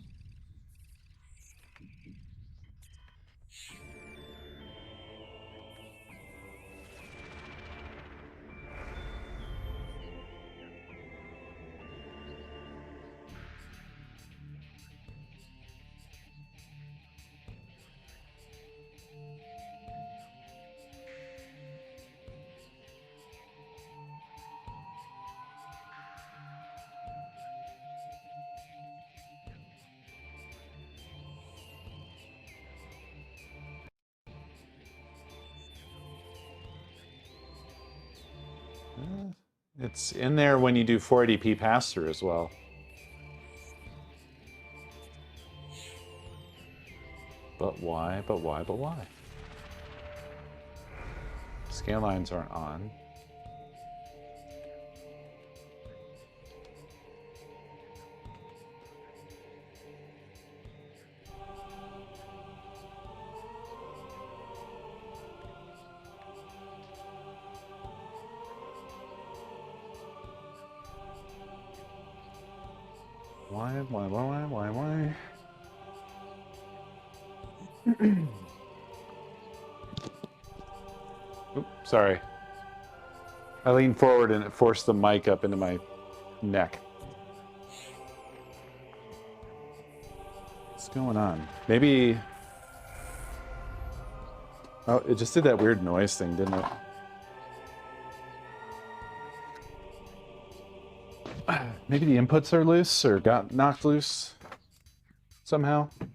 It's in there when you do 480p pass-through as well. But why? But why? But why? Scale lines aren't on. Why? Oops, sorry. I leaned forward and it forced the mic up into my neck. What's going on? Maybe... Oh, it just did that weird noise thing, didn't it? Maybe the inputs are loose or got knocked loose somehow. Let's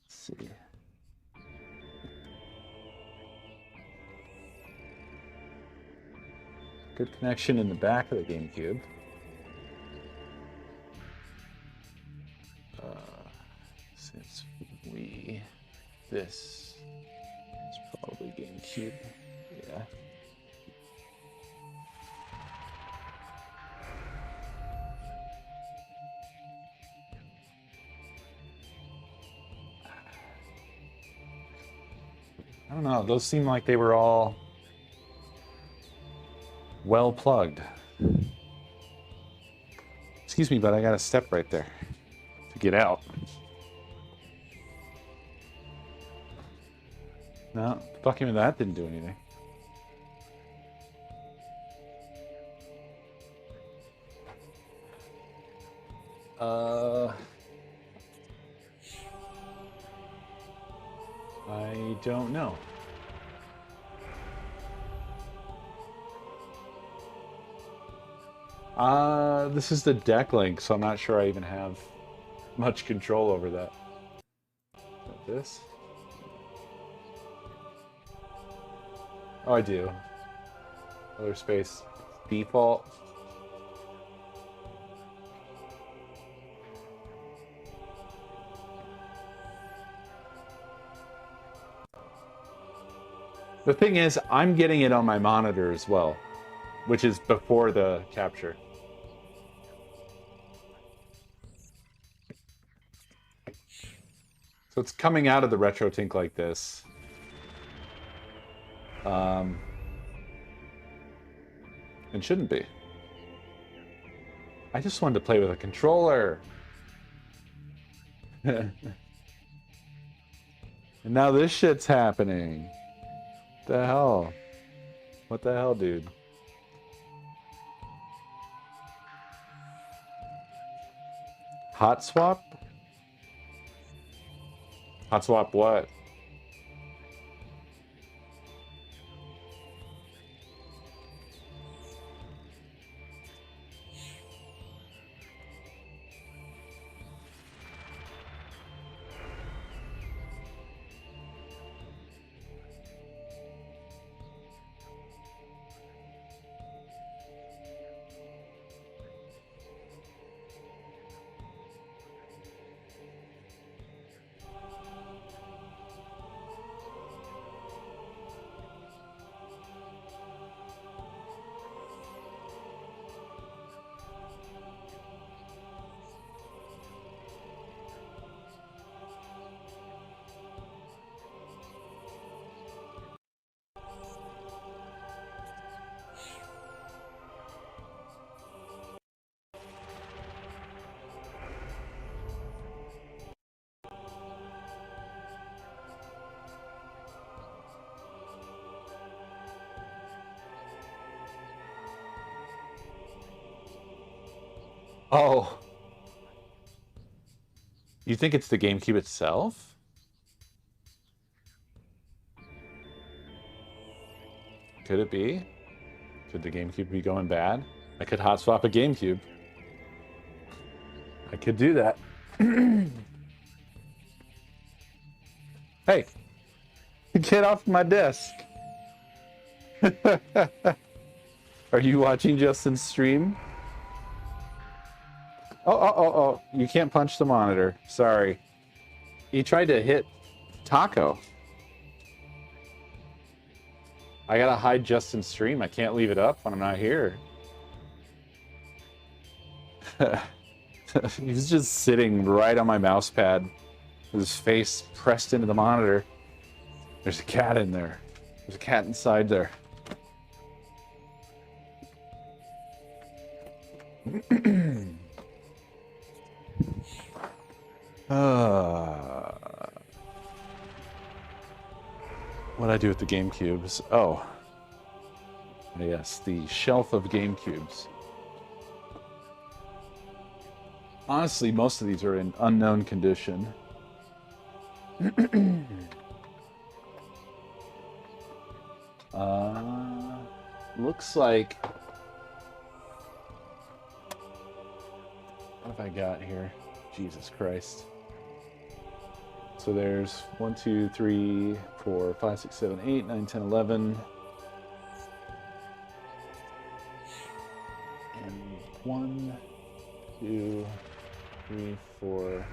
see. Good connection in the back of the GameCube. Since this is probably GameCube. Yeah. I don't know, those seem like they were all well plugged. Excuse me, but I got a step right there to get out. No, fucking with that didn't do anything. I don't know. This is the deck link, so I'm not sure I even have much control over that. this? Oh, I do. Other space. Default. The thing is, I'm getting it on my monitor as well, which is before the capture. So it's coming out of the RetroTink like this. It shouldn't be. I just wanted to play with a controller. And now this shit's happening. The hell? What the hell, dude? Hot swap? Hot swap what? Oh. You think it's the GameCube itself? Could it be? Could the GameCube be going bad? I could hot swap a GameCube. I could do that. Hey, get off my desk. Are you watching Justin's stream? Oh, you can't punch the monitor. Sorry. He tried to hit Taco. I gotta hide Justin's stream. I can't leave it up when I'm not here. He's just sitting right on my mouse pad with his face pressed into the monitor. There's a cat in there. There's a cat inside there. What'd I do with the GameCubes? Oh. Yes, the shelf of GameCubes. Honestly, most of these are in unknown condition. Looks like... What have I got here? Jesus Christ. So there's 1, 2, 3, 4, 5, 6, 7, 8, 9, 10, 11. And 1, 2, 3, 4,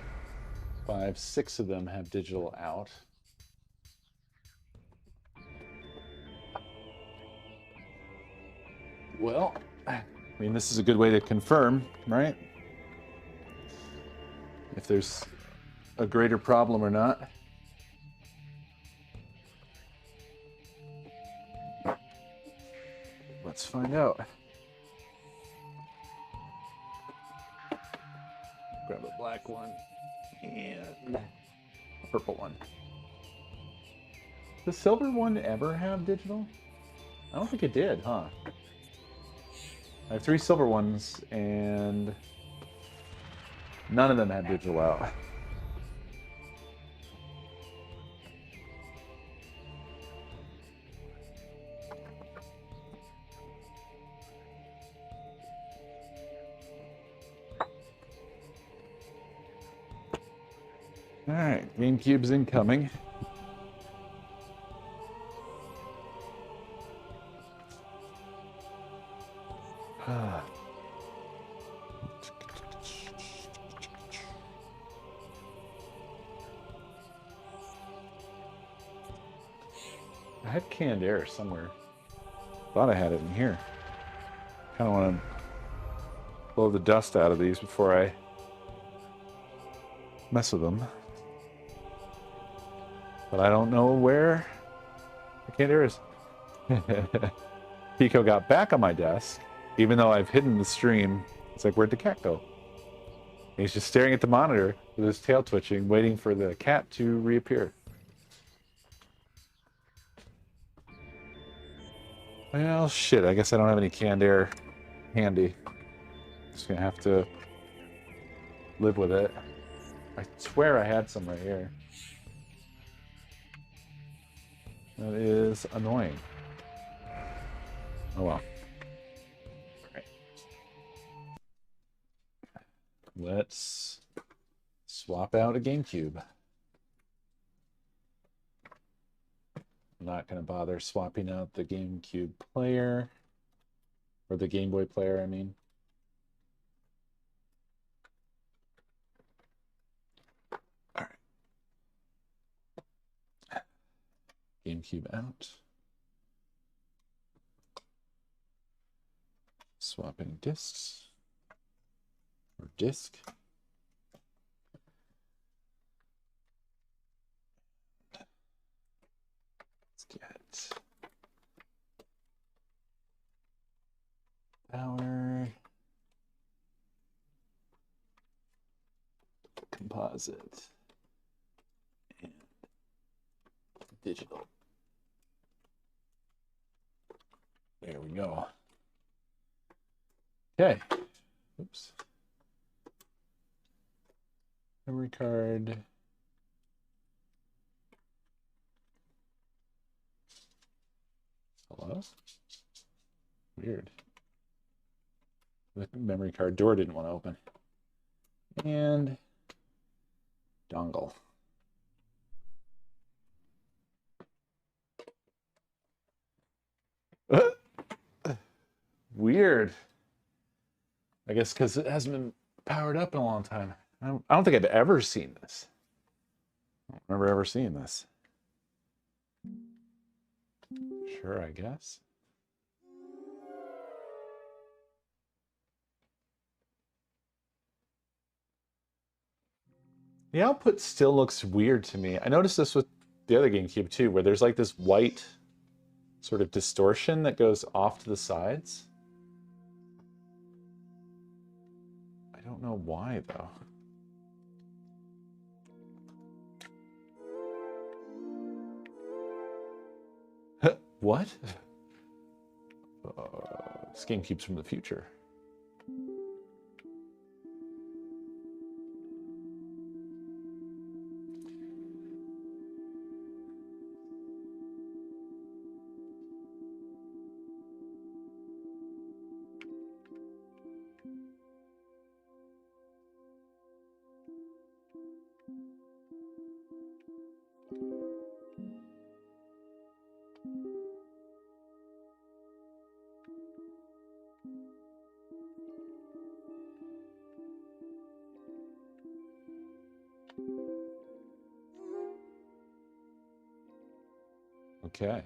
5, 6 of them have digital out. Well, I mean, this is a good way to confirm, right? If there's a greater problem or not. Let's find out. Grab a black one and a purple one. Does the silver one ever have digital? I don't think it did, huh? I have 3 silver ones and none of them had digital out. Alright, GameCube's incoming. I had canned air somewhere. Thought I had it in here. Kind of want to blow the dust out of these before I mess with them. But I don't know where the canned air is. Pico got back on my desk, even though I've hidden the stream. It's like, where'd the cat go? And he's just staring at the monitor with his tail twitching, waiting for the cat to reappear. Well, shit, I guess I don't have any canned air handy. Just gonna have to live with it. I swear I had some right here. That is annoying. Oh well. Alright. Let's swap out a GameCube. I'm not going to bother swapping out the GameCube player. Or the Game Boy player, I mean. Alright. GameCube out. Swapping discs. Or disc. Let's get power. Composite. And digital. There we go. Okay. Oops. Memory card. Hello? Weird. The memory card door didn't want to open. And dongle. Weird. I guess because it hasn't been powered up in a long time. I don't think I've ever seen this. I don't remember ever seeing this. Sure, I guess. The output still looks weird to me. I noticed this with the other GameCube too, where there's like this white sort of distortion that goes off to the sides. I don't know why though. What? This GameCube's from the future. Okay.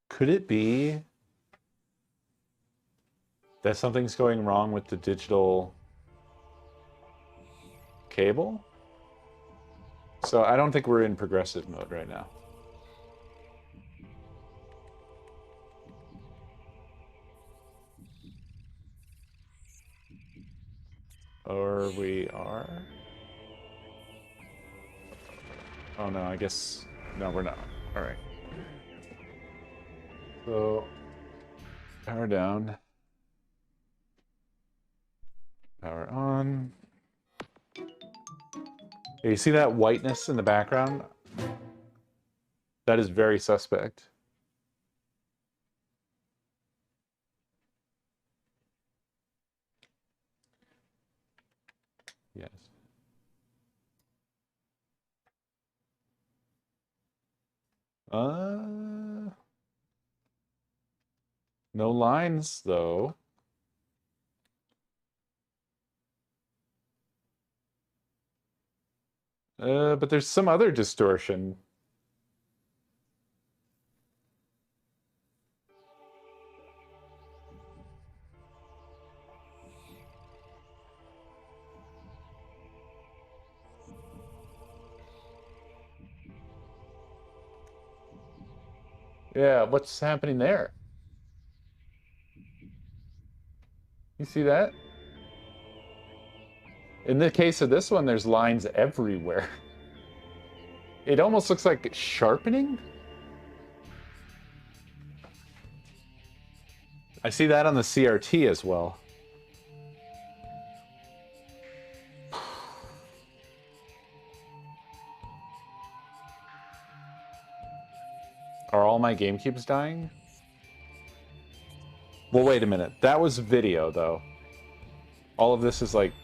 Could it be that something's going wrong with the digital cable? So I don't think we're in progressive mode right now. Or we are? Oh no, I guess, no, we're not. All right. So Power down. Power on. Yeah, you see that whiteness in the background? That is very suspect. Yes. No lines though. But there's some other distortion. Yeah, what's happening there? You see that? In the case of this one, there's lines everywhere. It almost looks like sharpening. I see that on the CRT as well. Are all my GameCubes dying? Well, wait a minute. That was video, though. All of this is like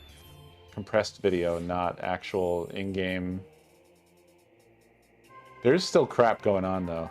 compressed video, not actual in-game. There's still crap going on, though.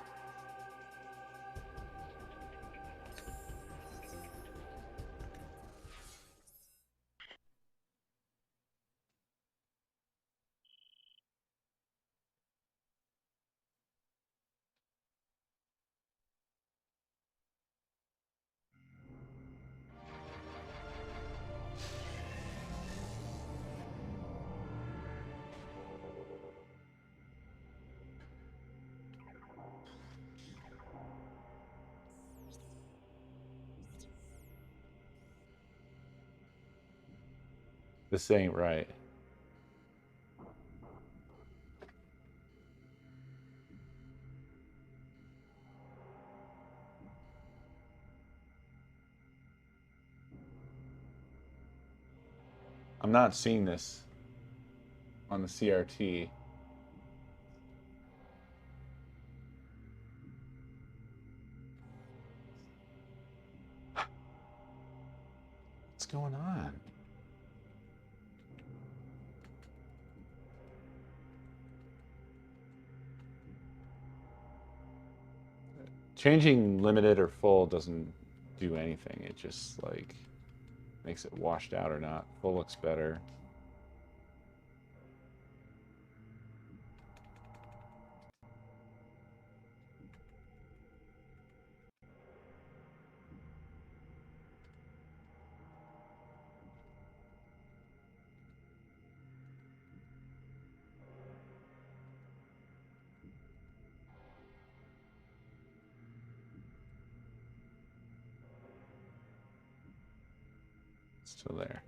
This ain't right. I'm not seeing this on the CRT. What's going on? Changing limited or full doesn't do anything. It just like makes it washed out or not. Full looks better. Still there.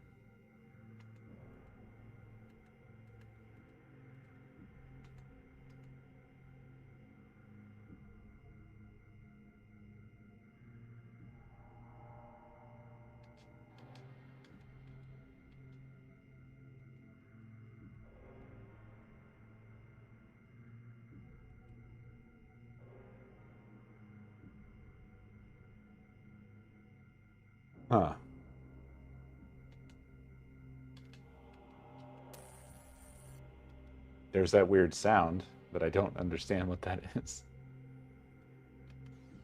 Huh. There's that weird sound, but I don't understand what that is.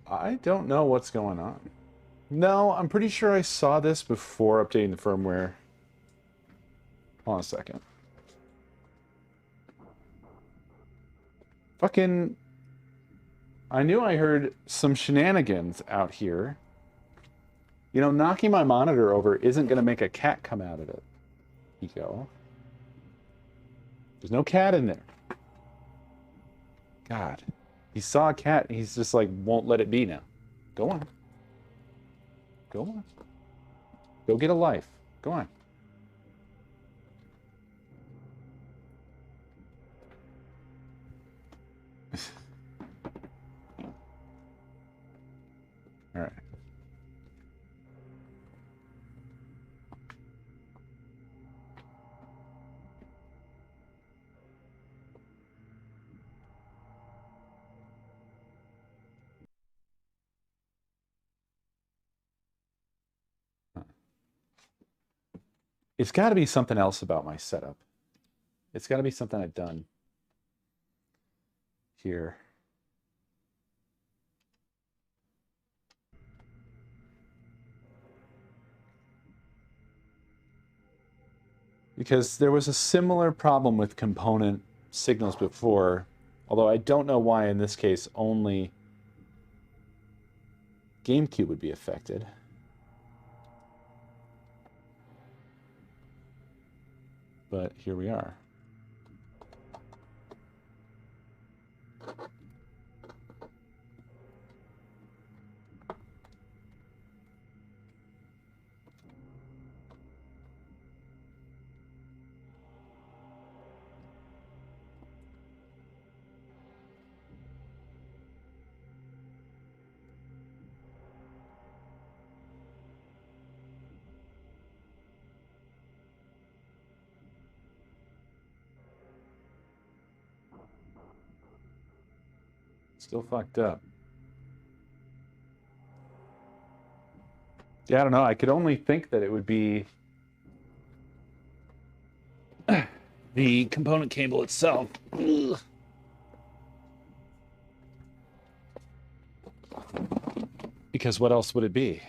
I don't know what's going on. No, I'm pretty sure I saw this before updating the firmware. Hold on a second. Fucking... I knew I heard some shenanigans out here. You know, knocking my monitor over isn't going to make a cat come out of it. Eco. There's no cat in there. God. He saw a cat, and he's just like, won't let it be now. Go on. Go on. Go get a life. Go on. All right. It's got to be something else about my setup. It's got to be something I've done here. Because there was a similar problem with component signals before, although I don't know why in this case only GameCube would be affected. But here we are. Still fucked up. Yeah, I don't know. I could only think that it would be the component cable itself. Ugh. Because what else would it be?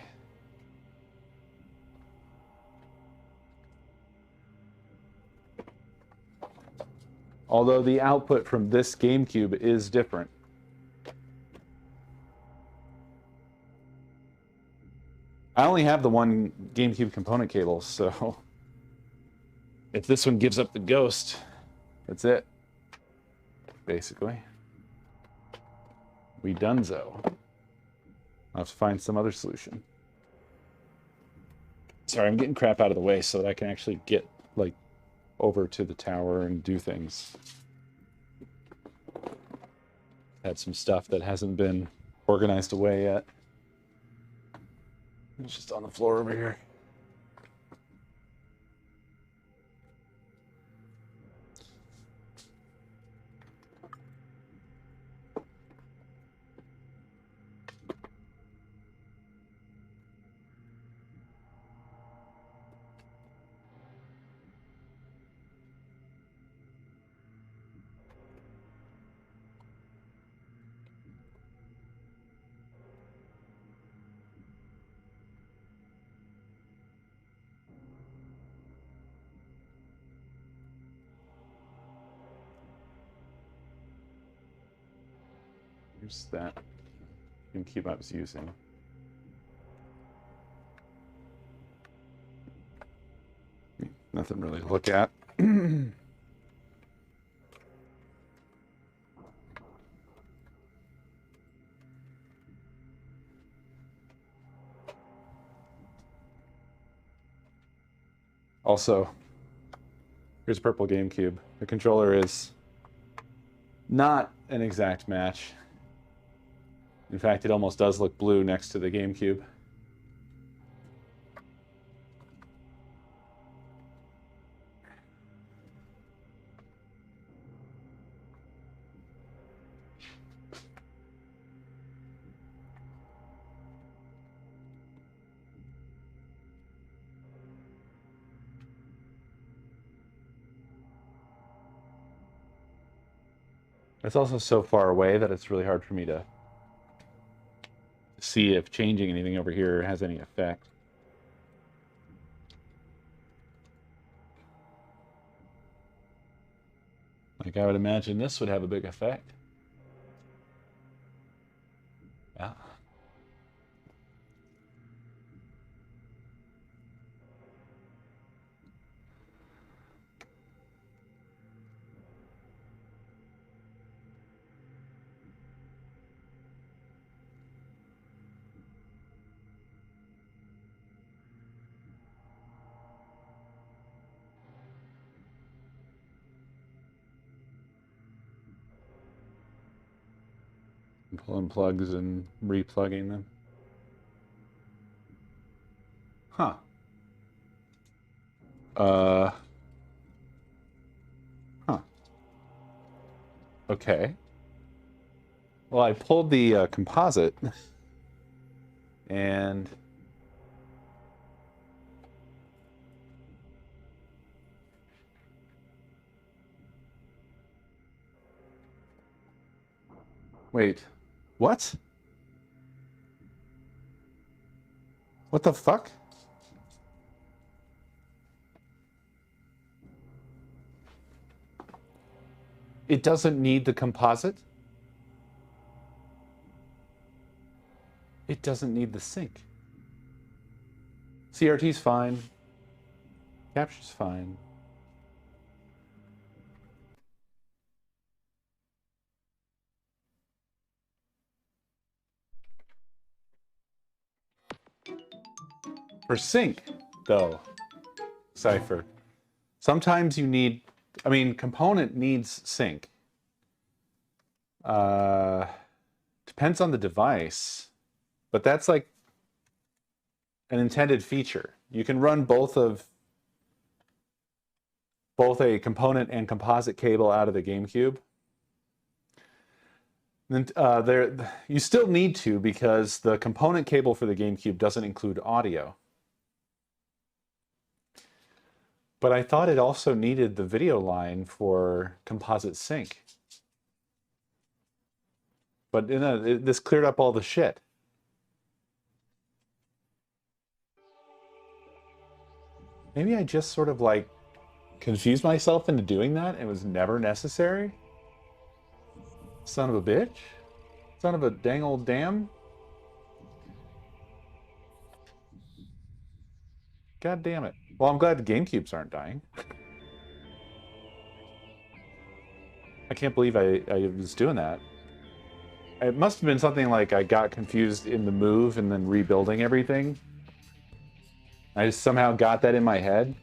Although the output from this GameCube is different. I only have the one GameCube component cable, so if this one gives up the ghost, that's it. Basically. We donezo. I'll have to find some other solution. Sorry, I'm getting crap out of the way so that I can actually get, like, over to the tower and do things. Had some stuff that hasn't been organized away yet. It's just on the floor over here. Here's that GameCube I was using. Nothing really to look at. Also, here's a purple GameCube. The controller is not an exact match. In fact, it almost does look blue next to the GameCube. It's also so far away that it's really hard for me to see if changing anything over here has any effect. Like I would imagine this would have a big effect. Yeah. Pulling plugs and replugging them. Huh. Huh. Okay. Well, I pulled the composite and Wait, what? What the fuck? It doesn't need the composite? It doesn't need the sync. CRT's fine. Capture's fine. For sync, though, Cypher, sometimes you need, I mean, component needs sync. Depends on the device, but that's like an intended feature. You can run both a component and composite cable out of the GameCube. And you still need to, because the component cable for the GameCube doesn't include audio. But I thought it also needed the video line for composite sync. But this cleared up all the shit. Maybe I just sort of like confused myself into doing that and it was never necessary? Son of a bitch? Son of a dang old damn? God damn it. Well, I'm glad the GameCubes aren't dying. I can't believe I was doing that. It must have been something like I got confused in the move and then rebuilding everything. I just somehow got that in my head.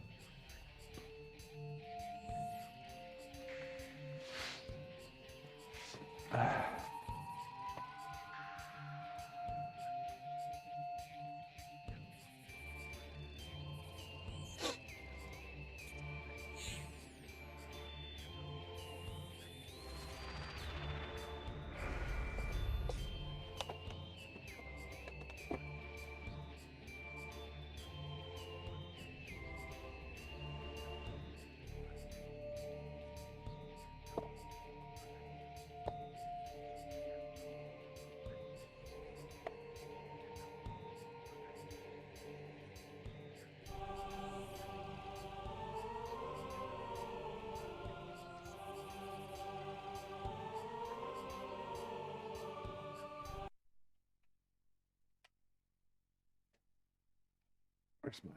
Where's my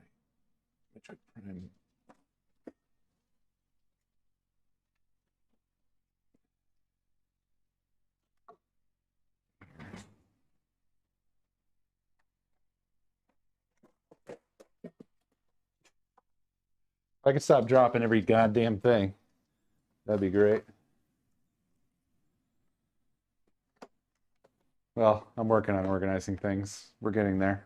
Metroid Prime? If I could stop dropping every goddamn thing, that'd be great. Well, I'm working on organizing things. We're getting there.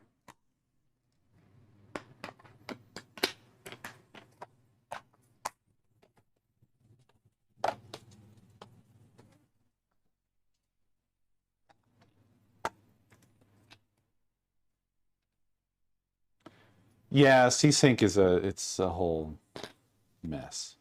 Yeah, C-Sync is it's a whole mess.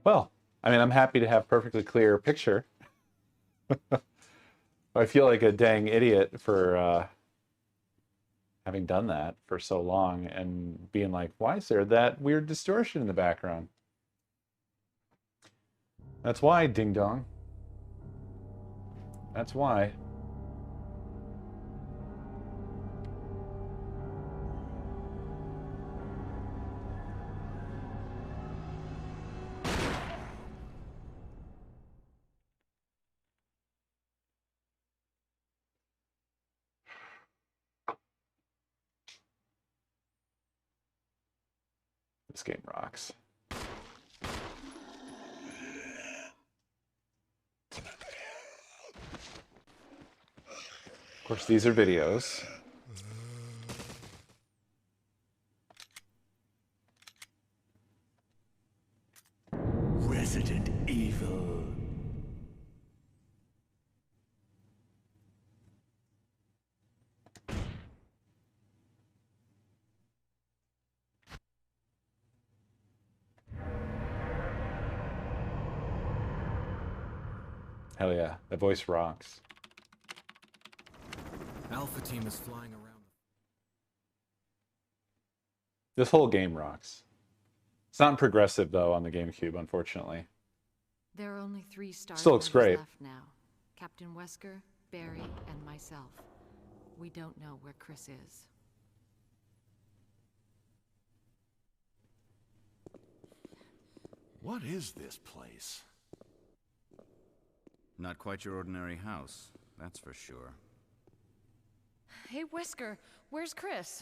Well, I mean, I'm happy to have perfectly clear picture. I feel like a dang idiot for having done that for so long and being like, why is there that weird distortion in the background? That's why, ding dong. That's why. This game rocks. Of course, these are videos. Resident Evil. Hell yeah, that voice rocks. Alpha team is flying around. This whole game rocks. It's not progressive though on the GameCube, unfortunately. There are only 3 Star Still looks Soldiers great. left now. Captain Wesker, Barry, and myself. We don't know where Chris is. What is this place? Not quite your ordinary house, that's for sure. Hey, Wesker, where's Chris?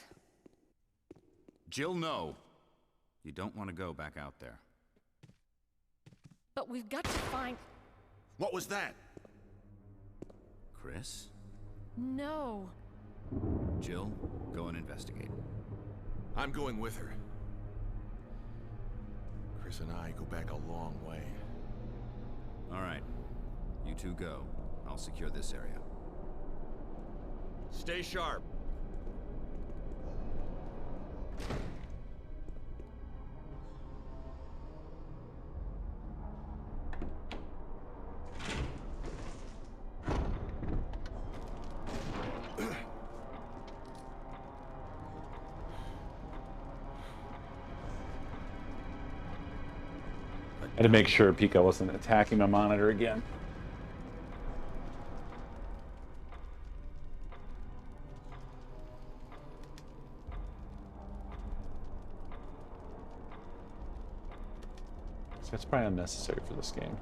Jill, no! You don't want to go back out there. But we've got to find... What was that? Chris? No. Jill, go and investigate. I'm going with her. Chris and I go back a long way. All right. You two go. I'll secure this area. Stay sharp. I had to make sure Pico wasn't attacking my monitor again. So that's probably unnecessary for this game.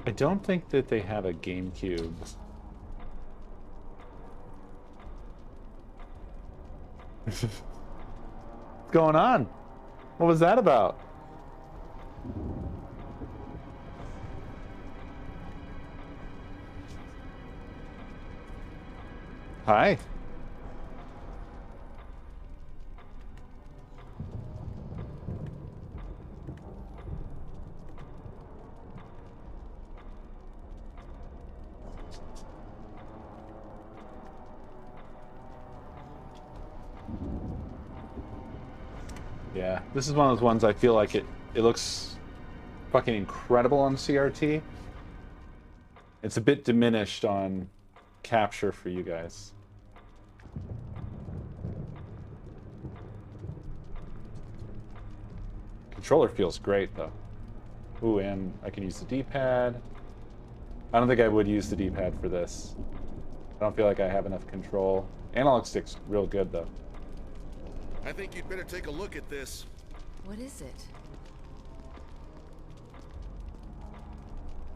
I don't think that they have a GameCube. What's going on? What was that about? Hi. Yeah, this is one of those ones I feel like it looks fucking incredible on CRT. It's a bit diminished on capture for you guys. Controller feels great though. Ooh, and I can use the D-pad. I don't think I would use the D-pad for this. I don't feel like I have enough control. Analog stick's real good though. I think you'd better take a look at this. What is it?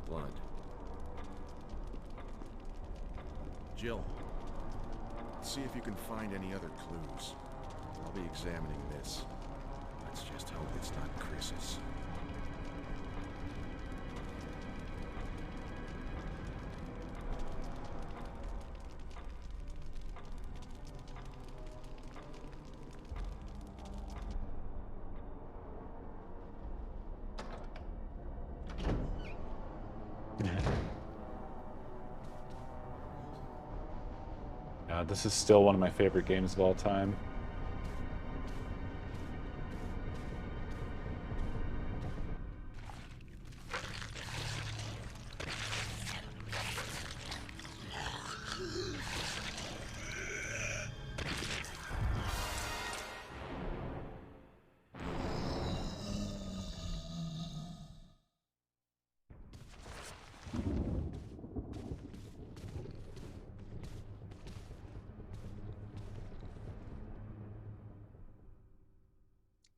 Blood. Jill, see if you can find any other clues. I'll be examining this. Let's just hope it's not Chris's. This is still one of my favorite games of all time.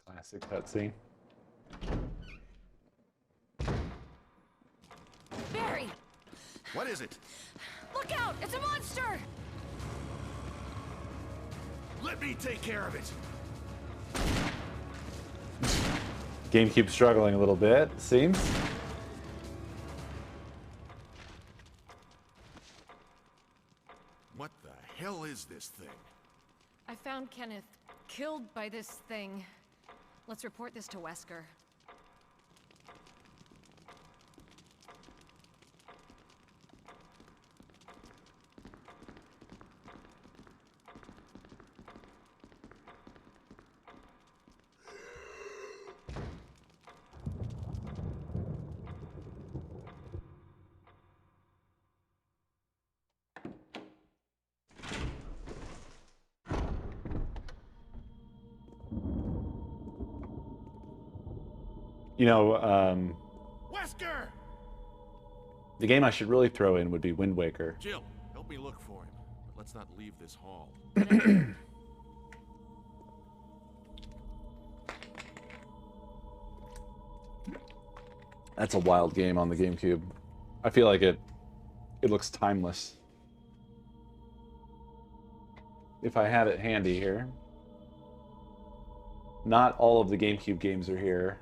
Classic cutscene. Barry! What is it? Look out! It's a monster! Let me take care of it. GameCube struggling a little bit, it seems. is this thing? I found Kenneth killed by this thing. Let's report this to Wesker. You know, Wesker! the game I should really throw in would be Wind Waker. Jill, help me look for him. But let's not leave this hall. That's a wild game on the GameCube. I feel like it looks timeless. If I had it handy here. Not all of the GameCube games are here.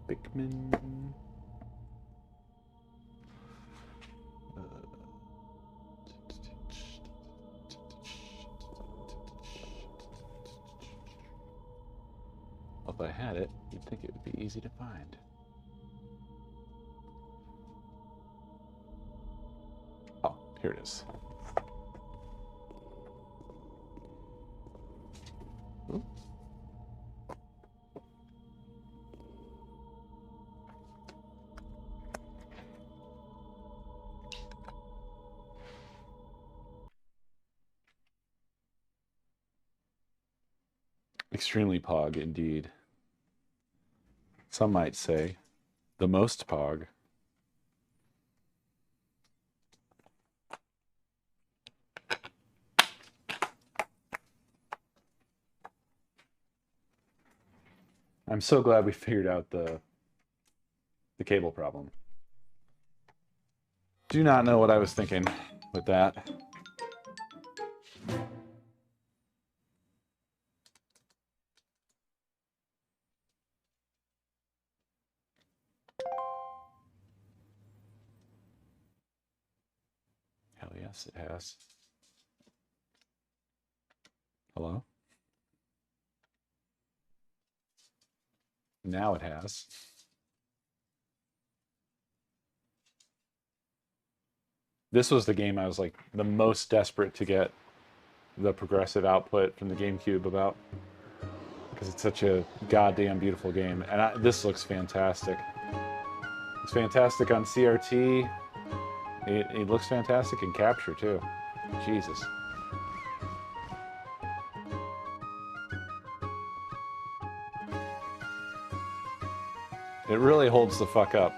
Pikmin. If I had it, you'd think it would be easy to find. Oh, here it is. Ooh. Extremely pog, indeed. Some might say, the most pog. I'm so glad we figured out the cable problem. Do not know what I was thinking with that. Hell yes, it has. Hello? Now it has. This was the game I was like the most desperate to get the progressive output from the GameCube about, because it's such a goddamn beautiful game. And this looks fantastic. It's fantastic on CRT. It looks fantastic in capture too. Jesus. It really holds the fuck up.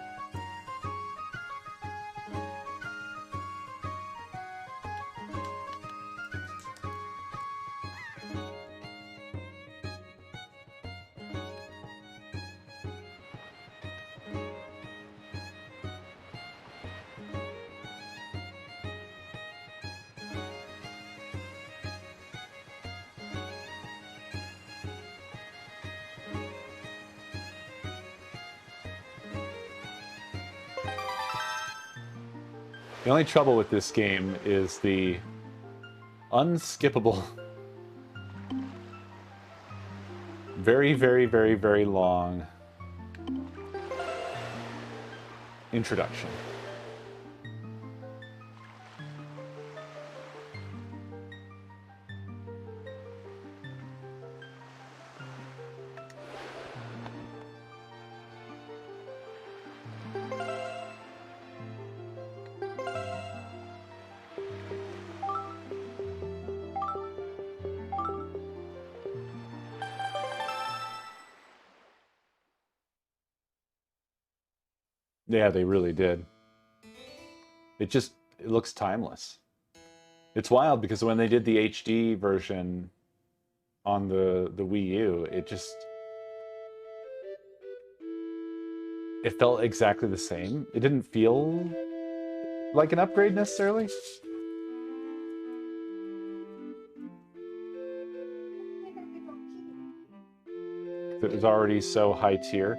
The only trouble with this game is the unskippable, very, very, very, very long introduction. Yeah, they really did. It looks timeless. It's wild because when they did the HD version on the Wii U, it felt exactly the same. It didn't feel like an upgrade necessarily. it was already so high tier.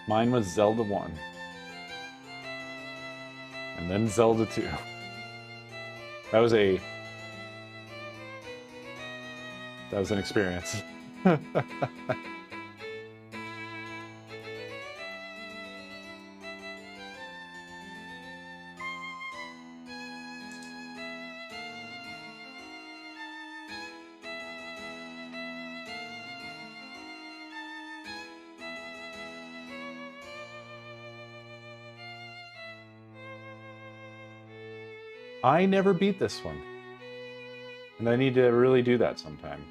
Mine was Zelda 1. And then Zelda 2. That was an experience. I never beat this one. And I need to really do that sometime.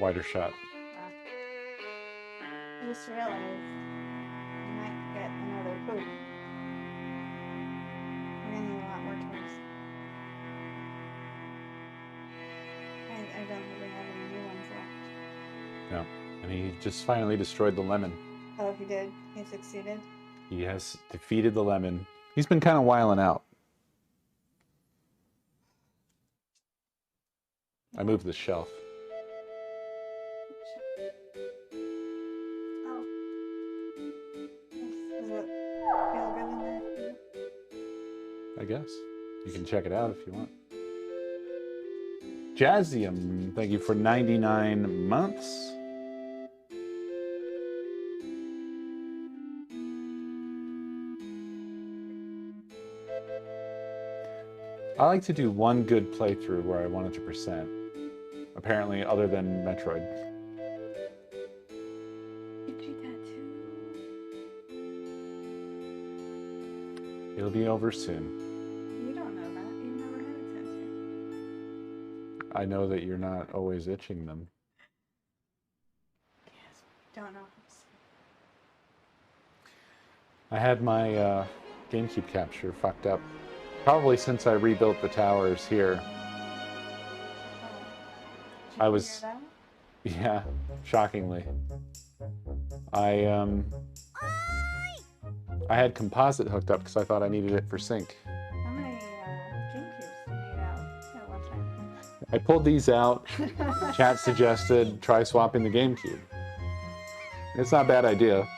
Wider shot. I just realized I might get another boot. We're gonna need a lot more toys. I don't really have any new ones left. No. And he just finally destroyed the lemon. Oh, he did? He succeeded? He has defeated the lemon. He's been kind of whiling out. I moved the shelf. Oh. Does it feel good in there? I guess. You can check it out if you want. Jazzium, thank you for 99 months. I like to do one good playthrough where I 100%. Apparently, other than Metroid. You do that too? It'll be over soon. You don't know that. You've never had a tattoo. I know that you're not always itching them. Yes. Don't know. I had my GameCube capture fucked up. Probably since I rebuilt the towers here. I was, yeah, shockingly. I had composite hooked up because I thought I needed it for sync. How many GameCubes do you need out at one time? I pulled these out. Chat suggested try swapping the GameCube. It's not a bad idea,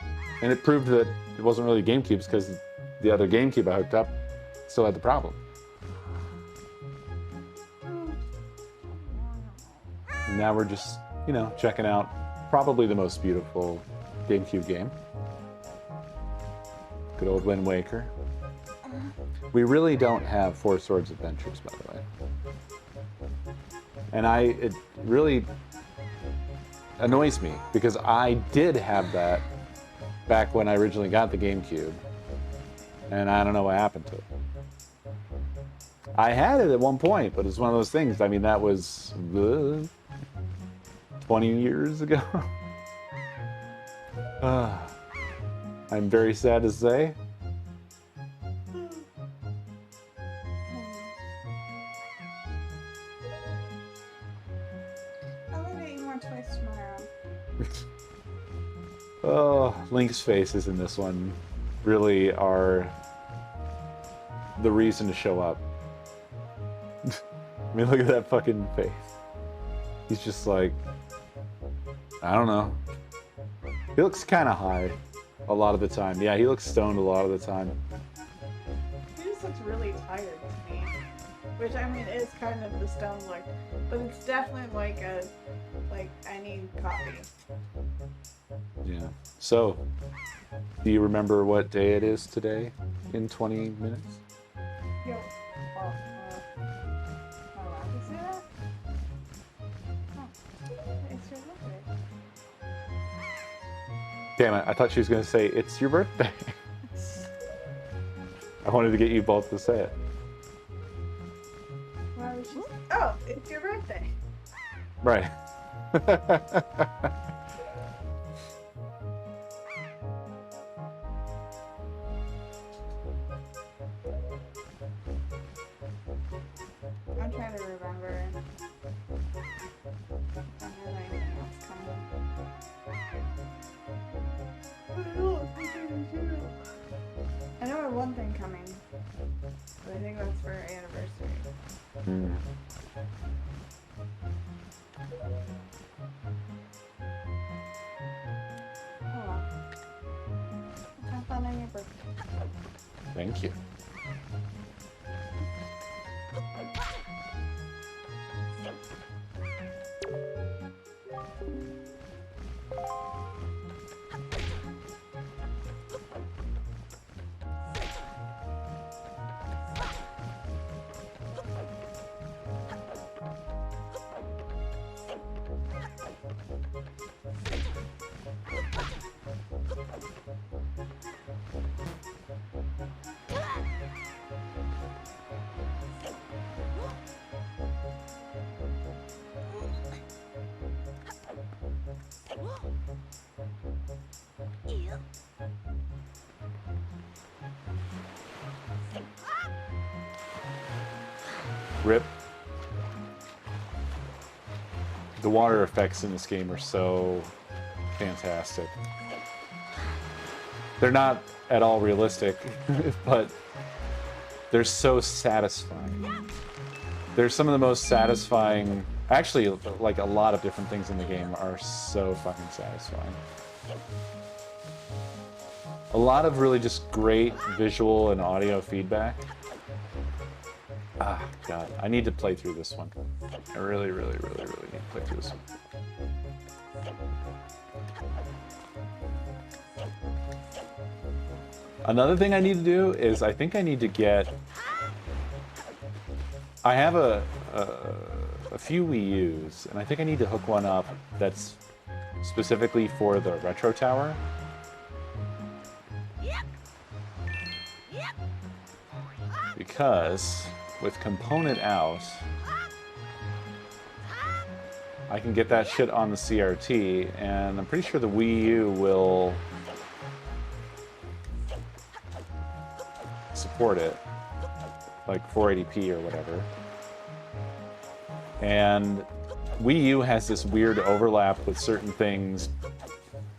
and it proved that it wasn't really GameCubes because the other GameCube I hooked up still had the problem. And now we're just, you know, checking out probably the most beautiful GameCube game. Good old Wind Waker. We really don't have Four Swords Adventures, by the way. And it really annoys me because I did have that back when I originally got the GameCube. And I don't know what happened to it. I had it at one point, but it's one of those things. I mean, that was 20 years ago. I'm very sad to say. I'll get you more toys tomorrow. Oh, Link's faces in this one really are the reason to show up. I mean, look at that fucking face. He's just like, I don't know. He looks kind of high. A lot of the time. Yeah, he looks stoned a lot of the time. He just looks really tired to me. Which, I mean, is kind of the stone look. But it's definitely like I need coffee. Yeah. So, do you remember what day it is today in 20 minutes? Yo. Oh, am I allowed to say that? Oh. It's your birthday. Damn it, I thought she was going to say, it's your birthday. I wanted to get you both to say it. Why was she... Oh, it's your birthday. Right. I'm trying to remember. If I have anything else coming. I know I have one thing coming, but I think that's for our anniversary. Mm. Oh well. Have fun on your birthday. Thank you. Rip. The water effects in this game are so fantastic. They're not at all realistic, but they're so satisfying. They're some of the most satisfying... Actually, like a lot of different things in the game are so fucking satisfying. A lot of really just great visual and audio feedback. Ah, God, I need to play through this one. I really, really, really, really need to play through this one. Another thing I need to do is I think I need to get... I have a few Wii U's, and I think I need to hook one up that's specifically for the retro tower. Because with component out, I can get that shit on the CRT, and I'm pretty sure the Wii U will support it, like 480p or whatever. And Wii U has this weird overlap with certain things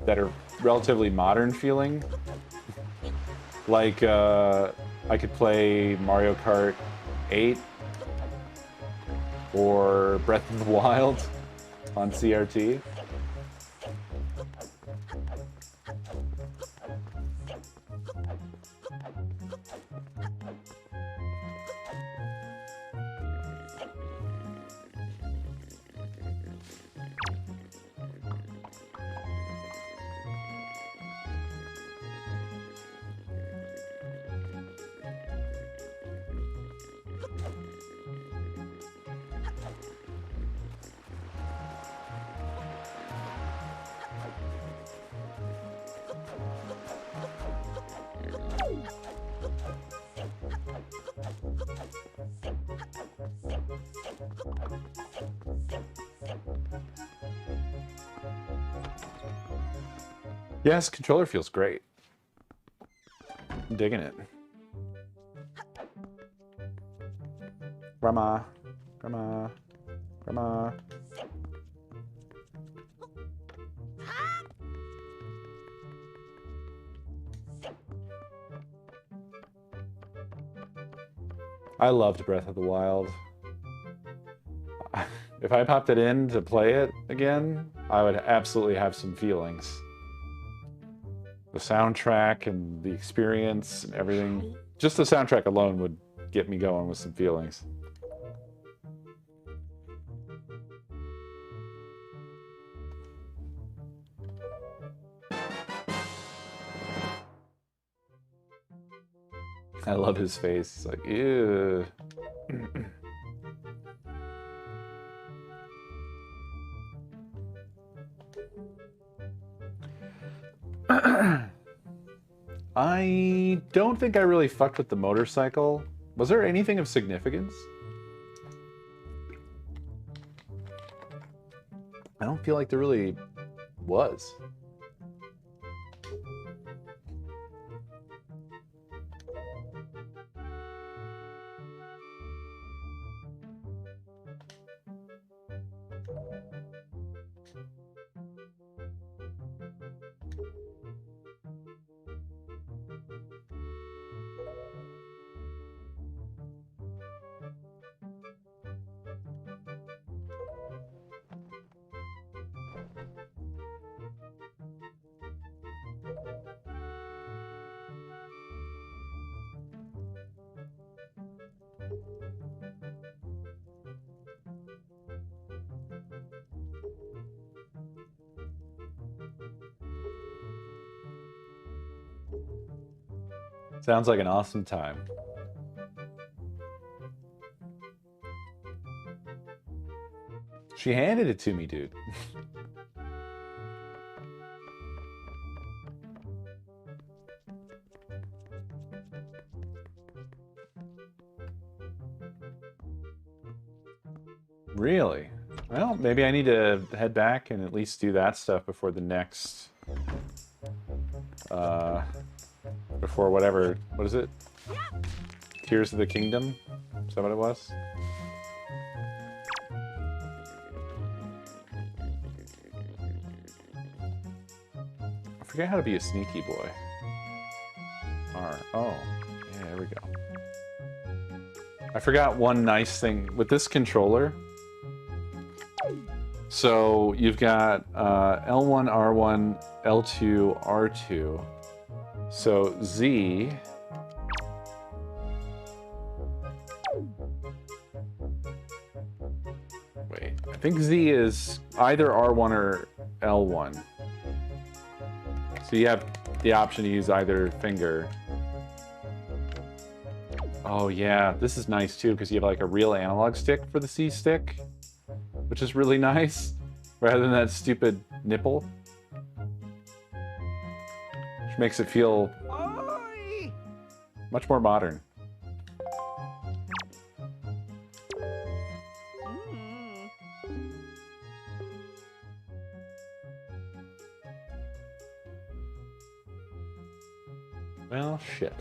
that are relatively modern feeling. Like, I could play Mario Kart 8 or Breath of the Wild on CRT. Yes, controller feels great. I'm digging it. Grandma, grandma, grandma. I loved Breath of the Wild. If I popped it in to play it again, I would absolutely have some feelings. the soundtrack and the experience and everything. Just the soundtrack alone would get me going with some feelings. I love his face. He's like, ew. I don't think I really fucked with the motorcycle. Was there anything of significance? I don't feel like there really was. Sounds like an awesome time. She handed it to me, dude. Really? Well, maybe I need to head back and at least do that stuff before the next... before whatever... What is it? Tears of the Kingdom? Is that what it was? I forget how to be a sneaky boy. R. Oh. Yeah, there we go. I forgot one nice thing. With this controller... So you've got L1, R1, L2, R2. So Z. Wait, I think Z is either R1 or L1. So you have the option to use either finger. Oh yeah, this is nice too because you have like a real analog stick for the C stick, which is really nice, rather than that stupid nipple. Which makes it feel much more modern. Well, shit.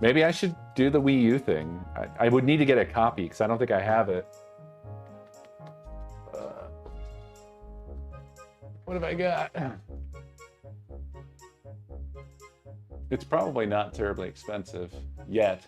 Maybe I should do the Wii U thing. I would need to get a copy because I don't think I have it. What have I got? It's probably not terribly expensive yet.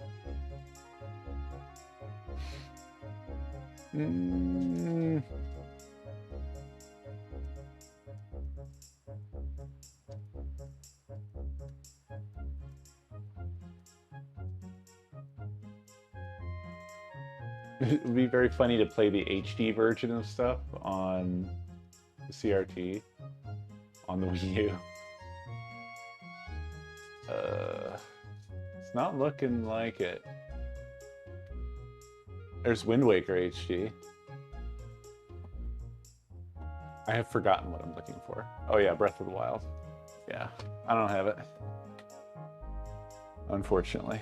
It would be very funny to play the HD version of stuff on the CRT on the Wii U. It's not looking like it. There's Wind Waker HD. I have forgotten what I'm looking for. Oh yeah, Breath of the Wild. Yeah, I don't have it. Unfortunately.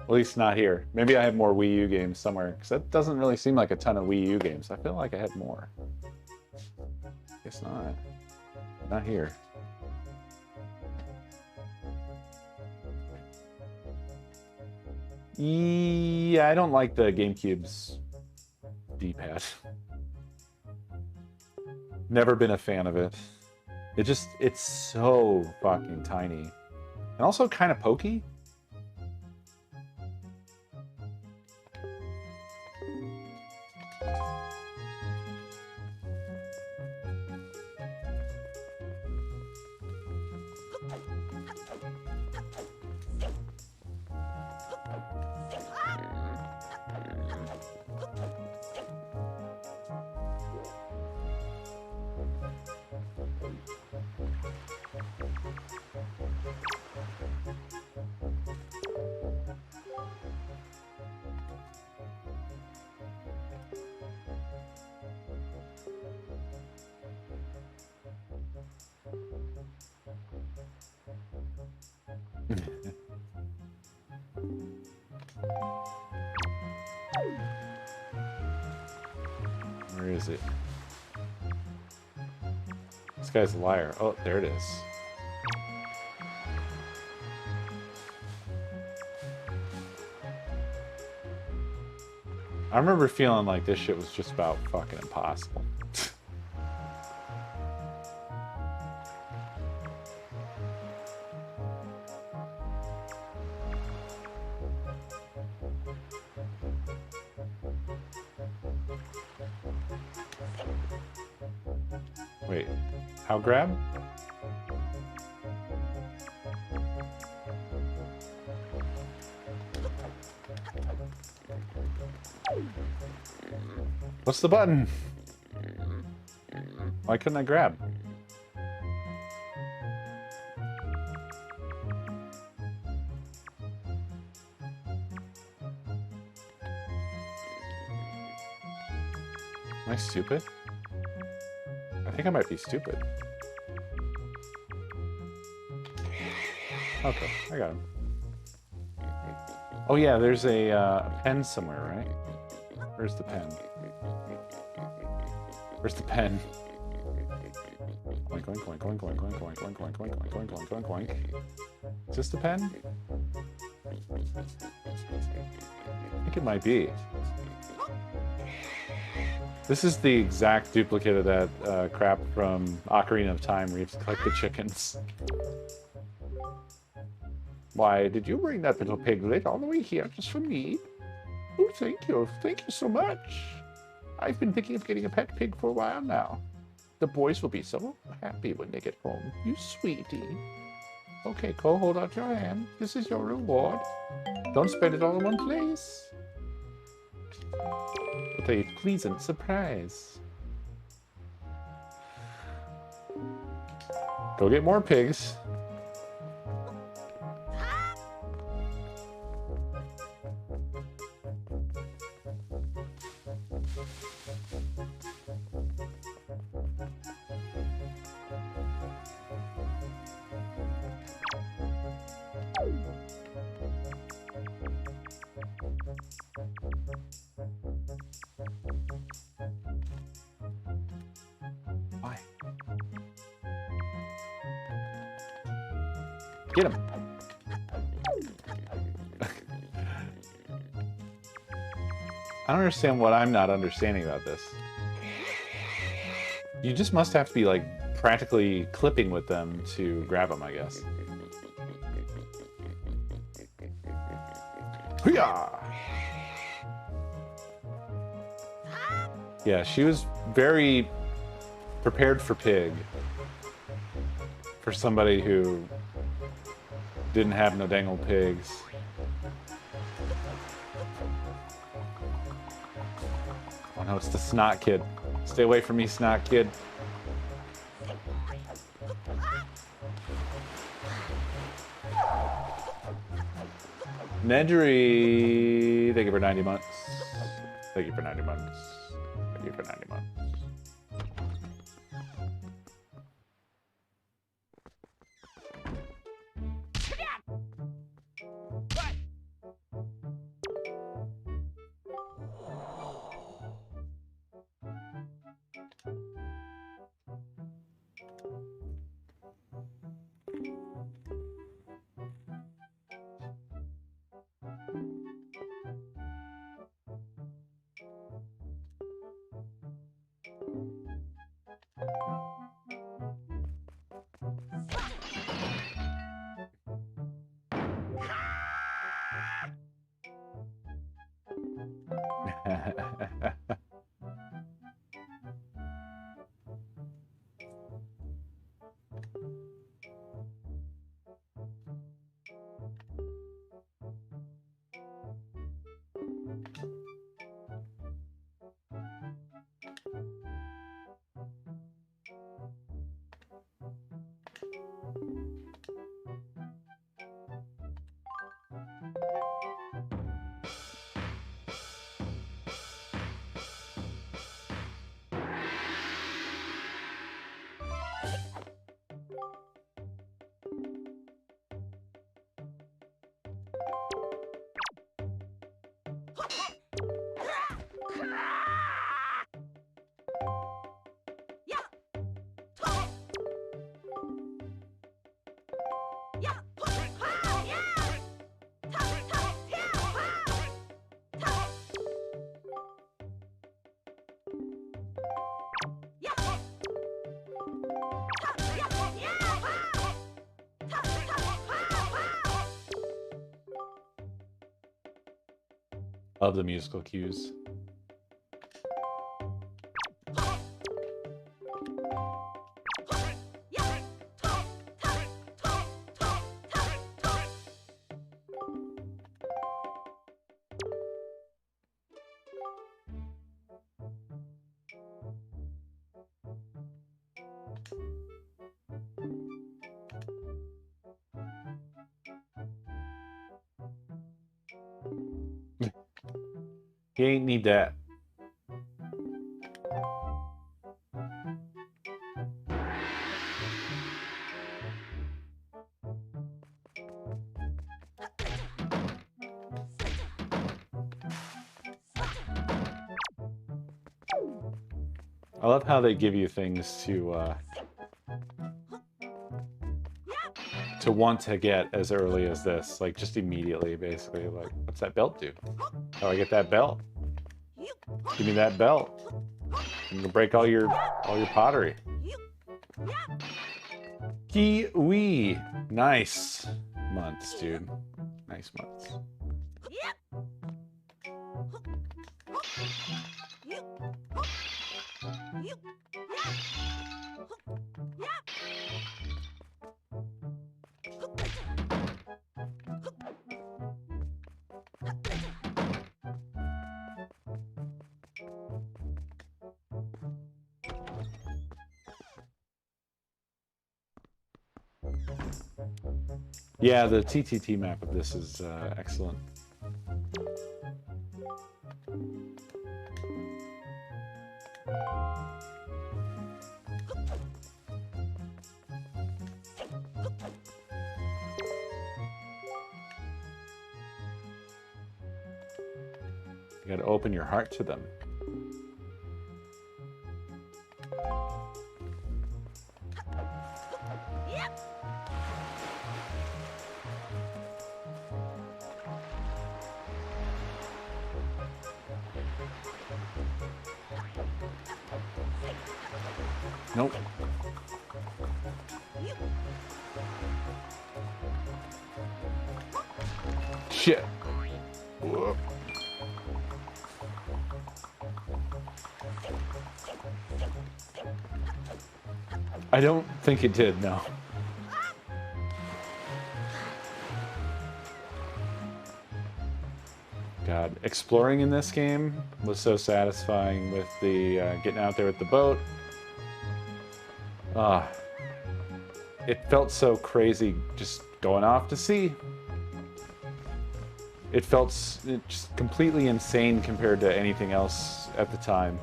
At least not here. Maybe I have more Wii U games somewhere, because that doesn't really seem like a ton of Wii U games. I feel like I had more. Guess not. Not here. Yeah, I don't like the GameCube's D-pad. Never been a fan of it. It's so fucking tiny. And also kind of pokey. Where is it? This guy's a liar. Oh, there it is. I remember feeling like this shit was just about fucking impossible. Wait, how grab? What's the button? Why couldn't I grab? Am I stupid? I think I might be stupid. Okay, I got him. Oh yeah, there's a pen somewhere, right? Where's the pen? Where's the pen? Oink, oink, oink, oink, oink, oink, oink, oink, oink, oink, oink, oink, oink, oink, oink. Is this the pen? I think it might be. This is the exact duplicate of that crap from Ocarina of Time where you have to collect the chickens. Why did you bring that little piglet all the way here just for me? Oh, thank you. Thank you so much. I've been thinking of getting a pet pig for a while now. The boys will be so happy when they get home. You sweetie. Okay, Cole, hold out your hand. This is your reward. Don't spend it all in one place. With a pleasant surprise. Go get more pigs. Why? Get him. I don't understand what I'm not understanding about this. You just must have to be like practically clipping with them to grab them, I guess. Hoo-yah! Yeah, she was very prepared for pig. For somebody who didn't have no dang old pigs. Oh no, it's the snot kid. Stay away from me, snot kid. Nedry, thank you for 90 months. Thank you for 90 months. Thank you for 90 months. of the musical cues. He ain't need that. I love how they give you things to want to get as early as this, like just immediately, basically. Like, what's that belt do? How do I get that belt? Give me that belt. I'm gonna break all your pottery. Kiwi, nice months, dude. Nice months. Yeah, the TTT map of this is excellent. You gotta open your heart to them. Nope. Shit. Whoop. I don't think it did, no. God, exploring in this game was so satisfying with the getting out there with the boat. It felt so crazy just going off to sea. It felt just completely insane compared to anything else at the time.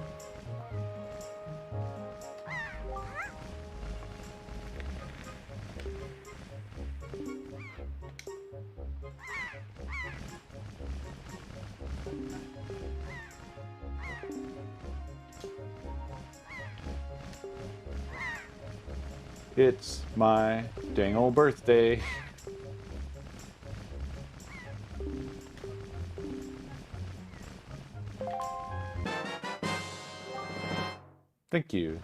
It's my dang old birthday. Thank you.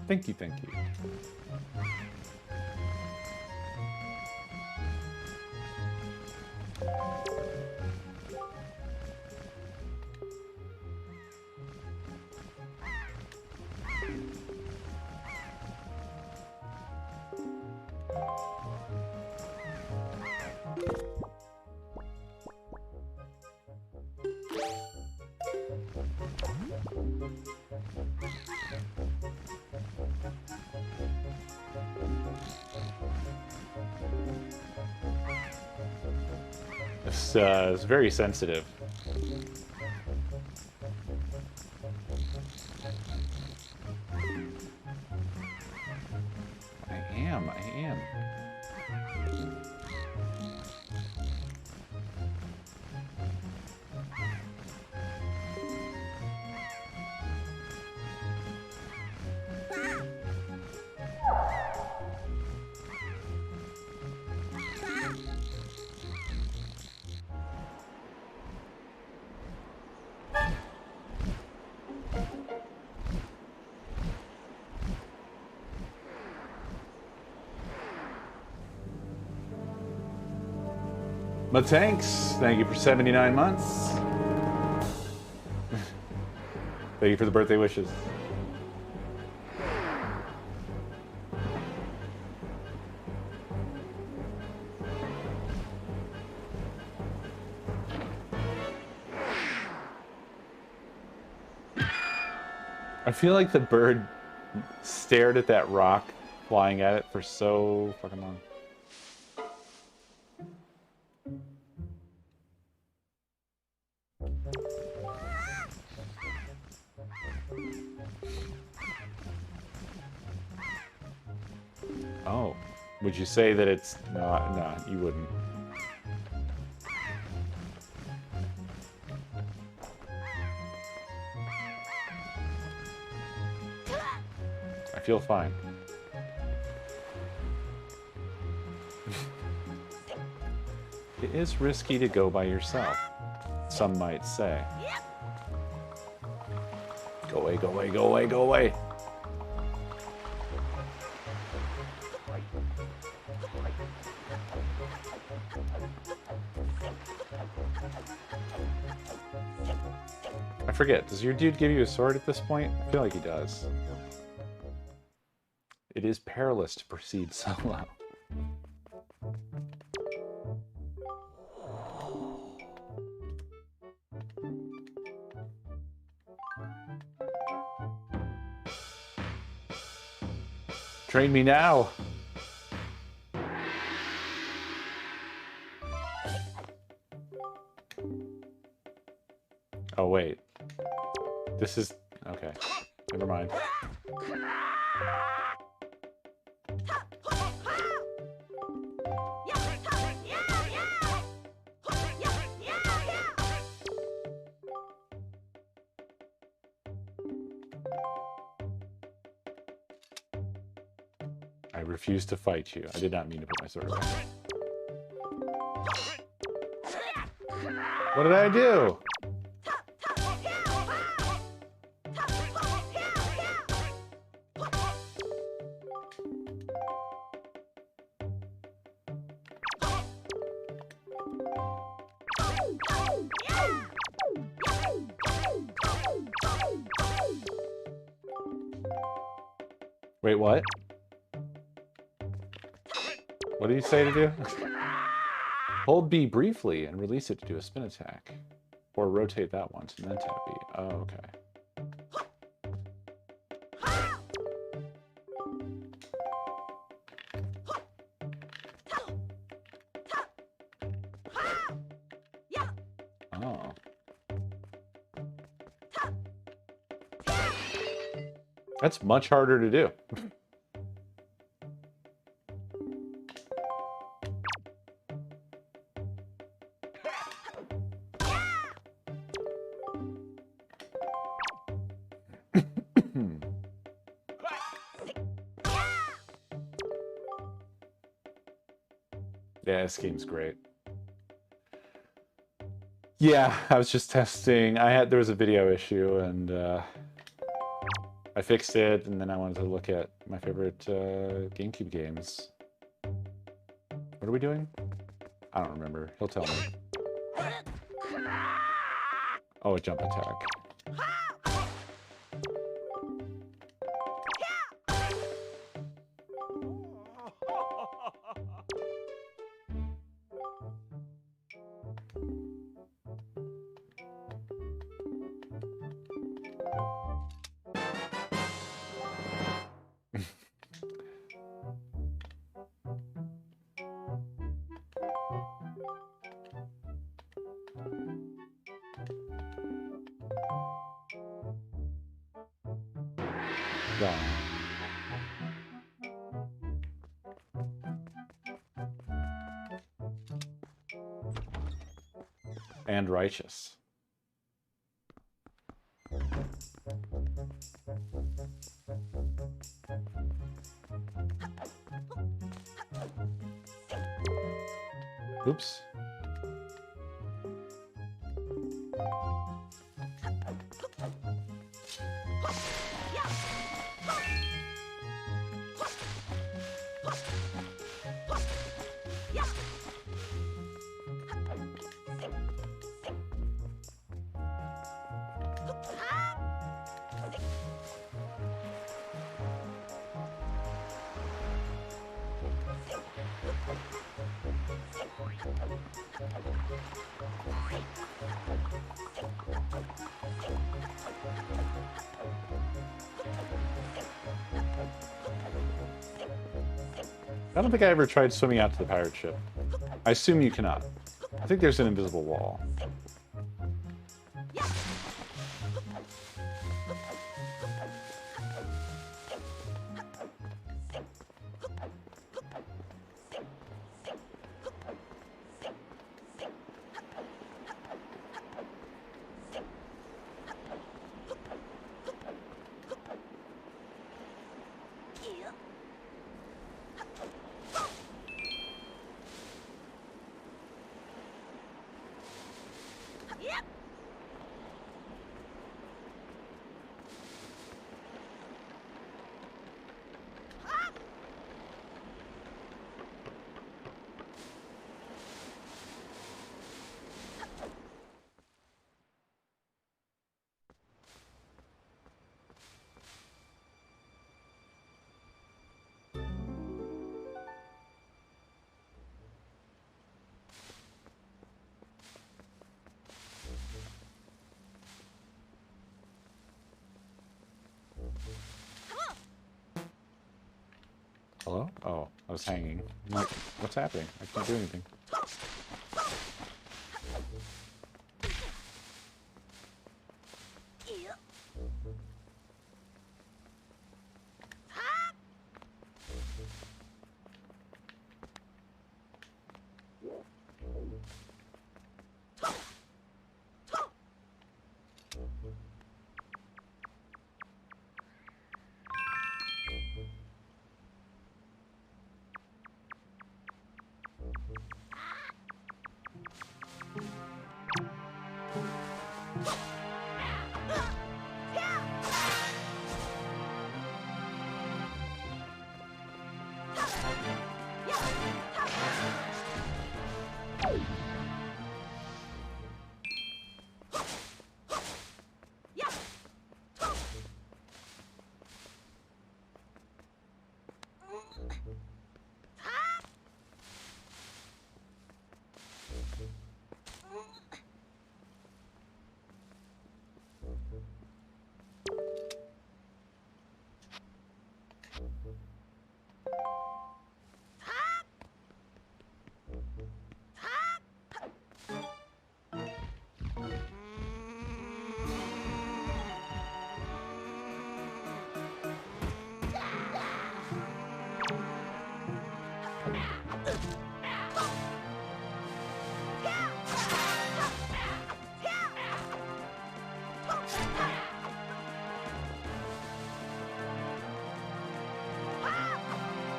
Thank you, thank you. This is very sensitive. I am. Matanks, thank you for 79 months. Thank you for the birthday wishes. I feel like the bird stared at that rock flying at it for so fucking long. Oh, would you say that it's not? No, you wouldn't. I feel fine. It is risky to go by yourself, some might say. Go away, go away, go away, go away. I forget, does your dude give you a sword at this point? I feel like he does. It is perilous to proceed solo. Train me now! Oh wait. This is... okay. Never mind. I refuse to fight you. I did not mean to put my sword away. What did I do? Wait, what? What did he say to do? Hold B briefly and release it to do a spin attack. Or rotate that once and then tap B. Oh, okay. Oh. That's much harder to do. Yeah, this game's great. Yeah, I was just testing. There was a video issue and I fixed it, and then I wanted to look at my favorite GameCube games. What are we doing? I don't remember. He'll tell me. Oh, a jump attack. Gone. And righteous. Oops. I don't think I ever tried swimming out to the pirate ship. I assume you cannot. I think there's an invisible wall. Hello? Oh, I was hanging. I'm like, what's happening? I can't do anything.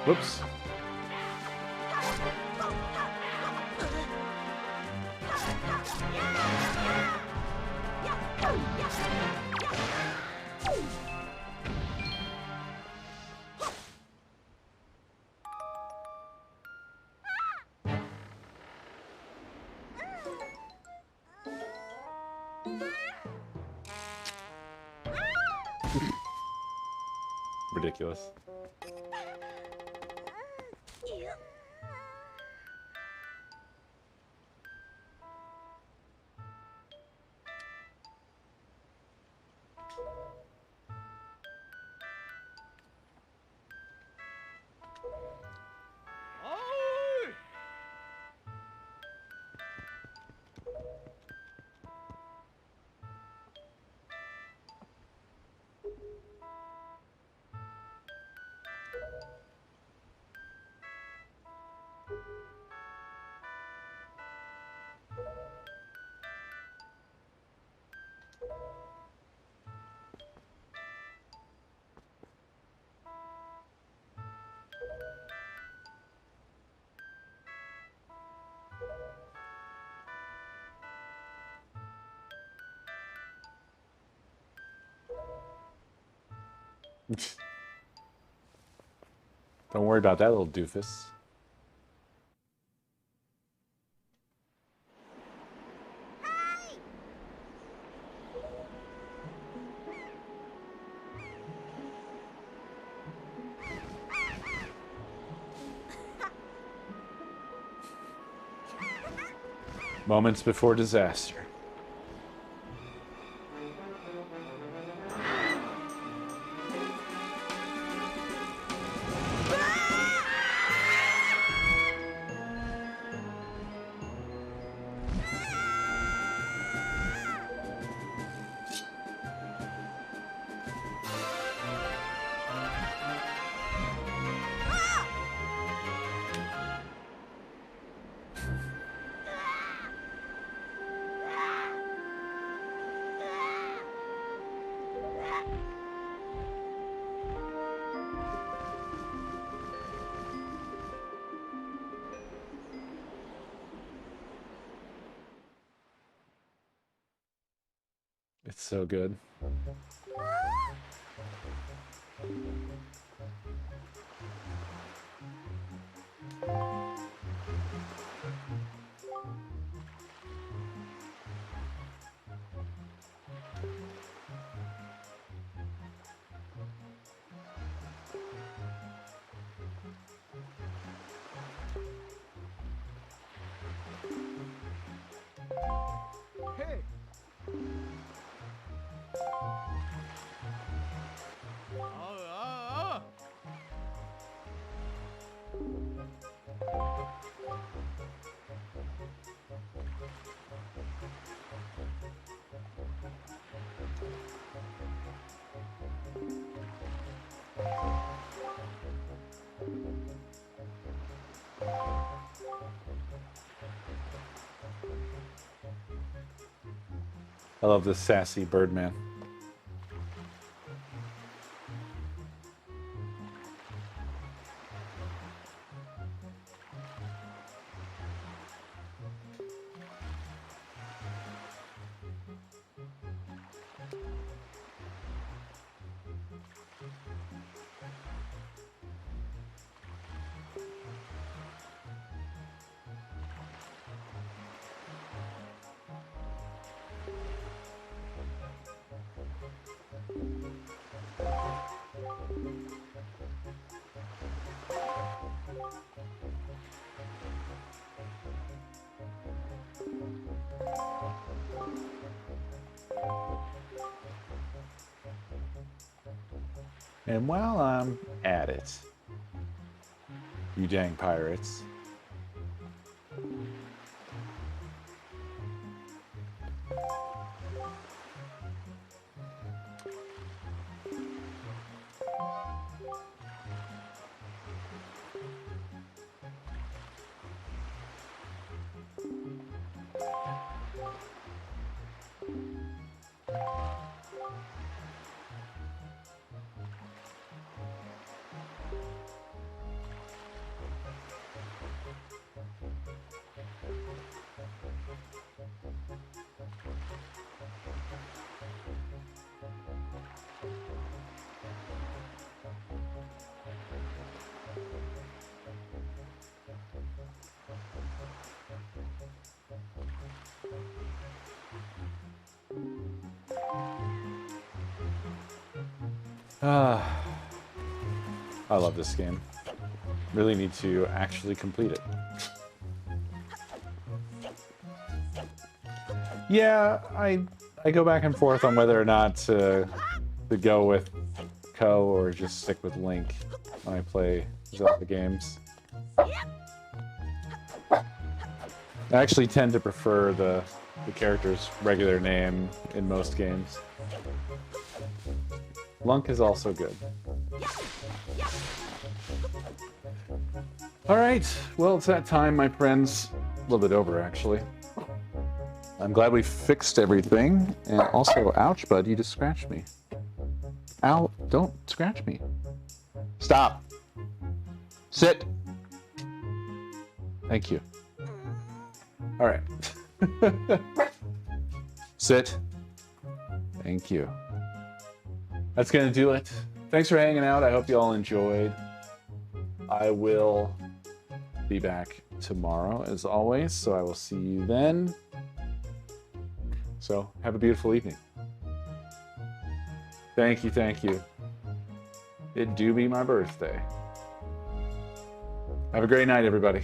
Whoops. Ridiculous. Don't worry about that little doofus. Moments before disaster. It's so good. Hey! I love this sassy Birdman. And while I'm at it, you dang pirates. Ah, I love this game. Really need to actually complete it. Yeah, I go back and forth on whether or not to go with Co or just stick with Link when I play Zelda games. I actually tend to prefer the character's regular name in most games. Lunk is also good. Alright, well, it's that time, my friends. A little bit over, actually. I'm glad we fixed everything. And also, ouch, bud, you just scratched me. Ow, don't scratch me. Stop. Sit. Thank you. Alright. Sit. Thank you. That's gonna do it. Thanks for hanging out. I hope you all enjoyed. I will be back tomorrow as always, so I will see you then. So have a beautiful evening. Thank you, thank you. It do be my birthday. Have a great night, everybody.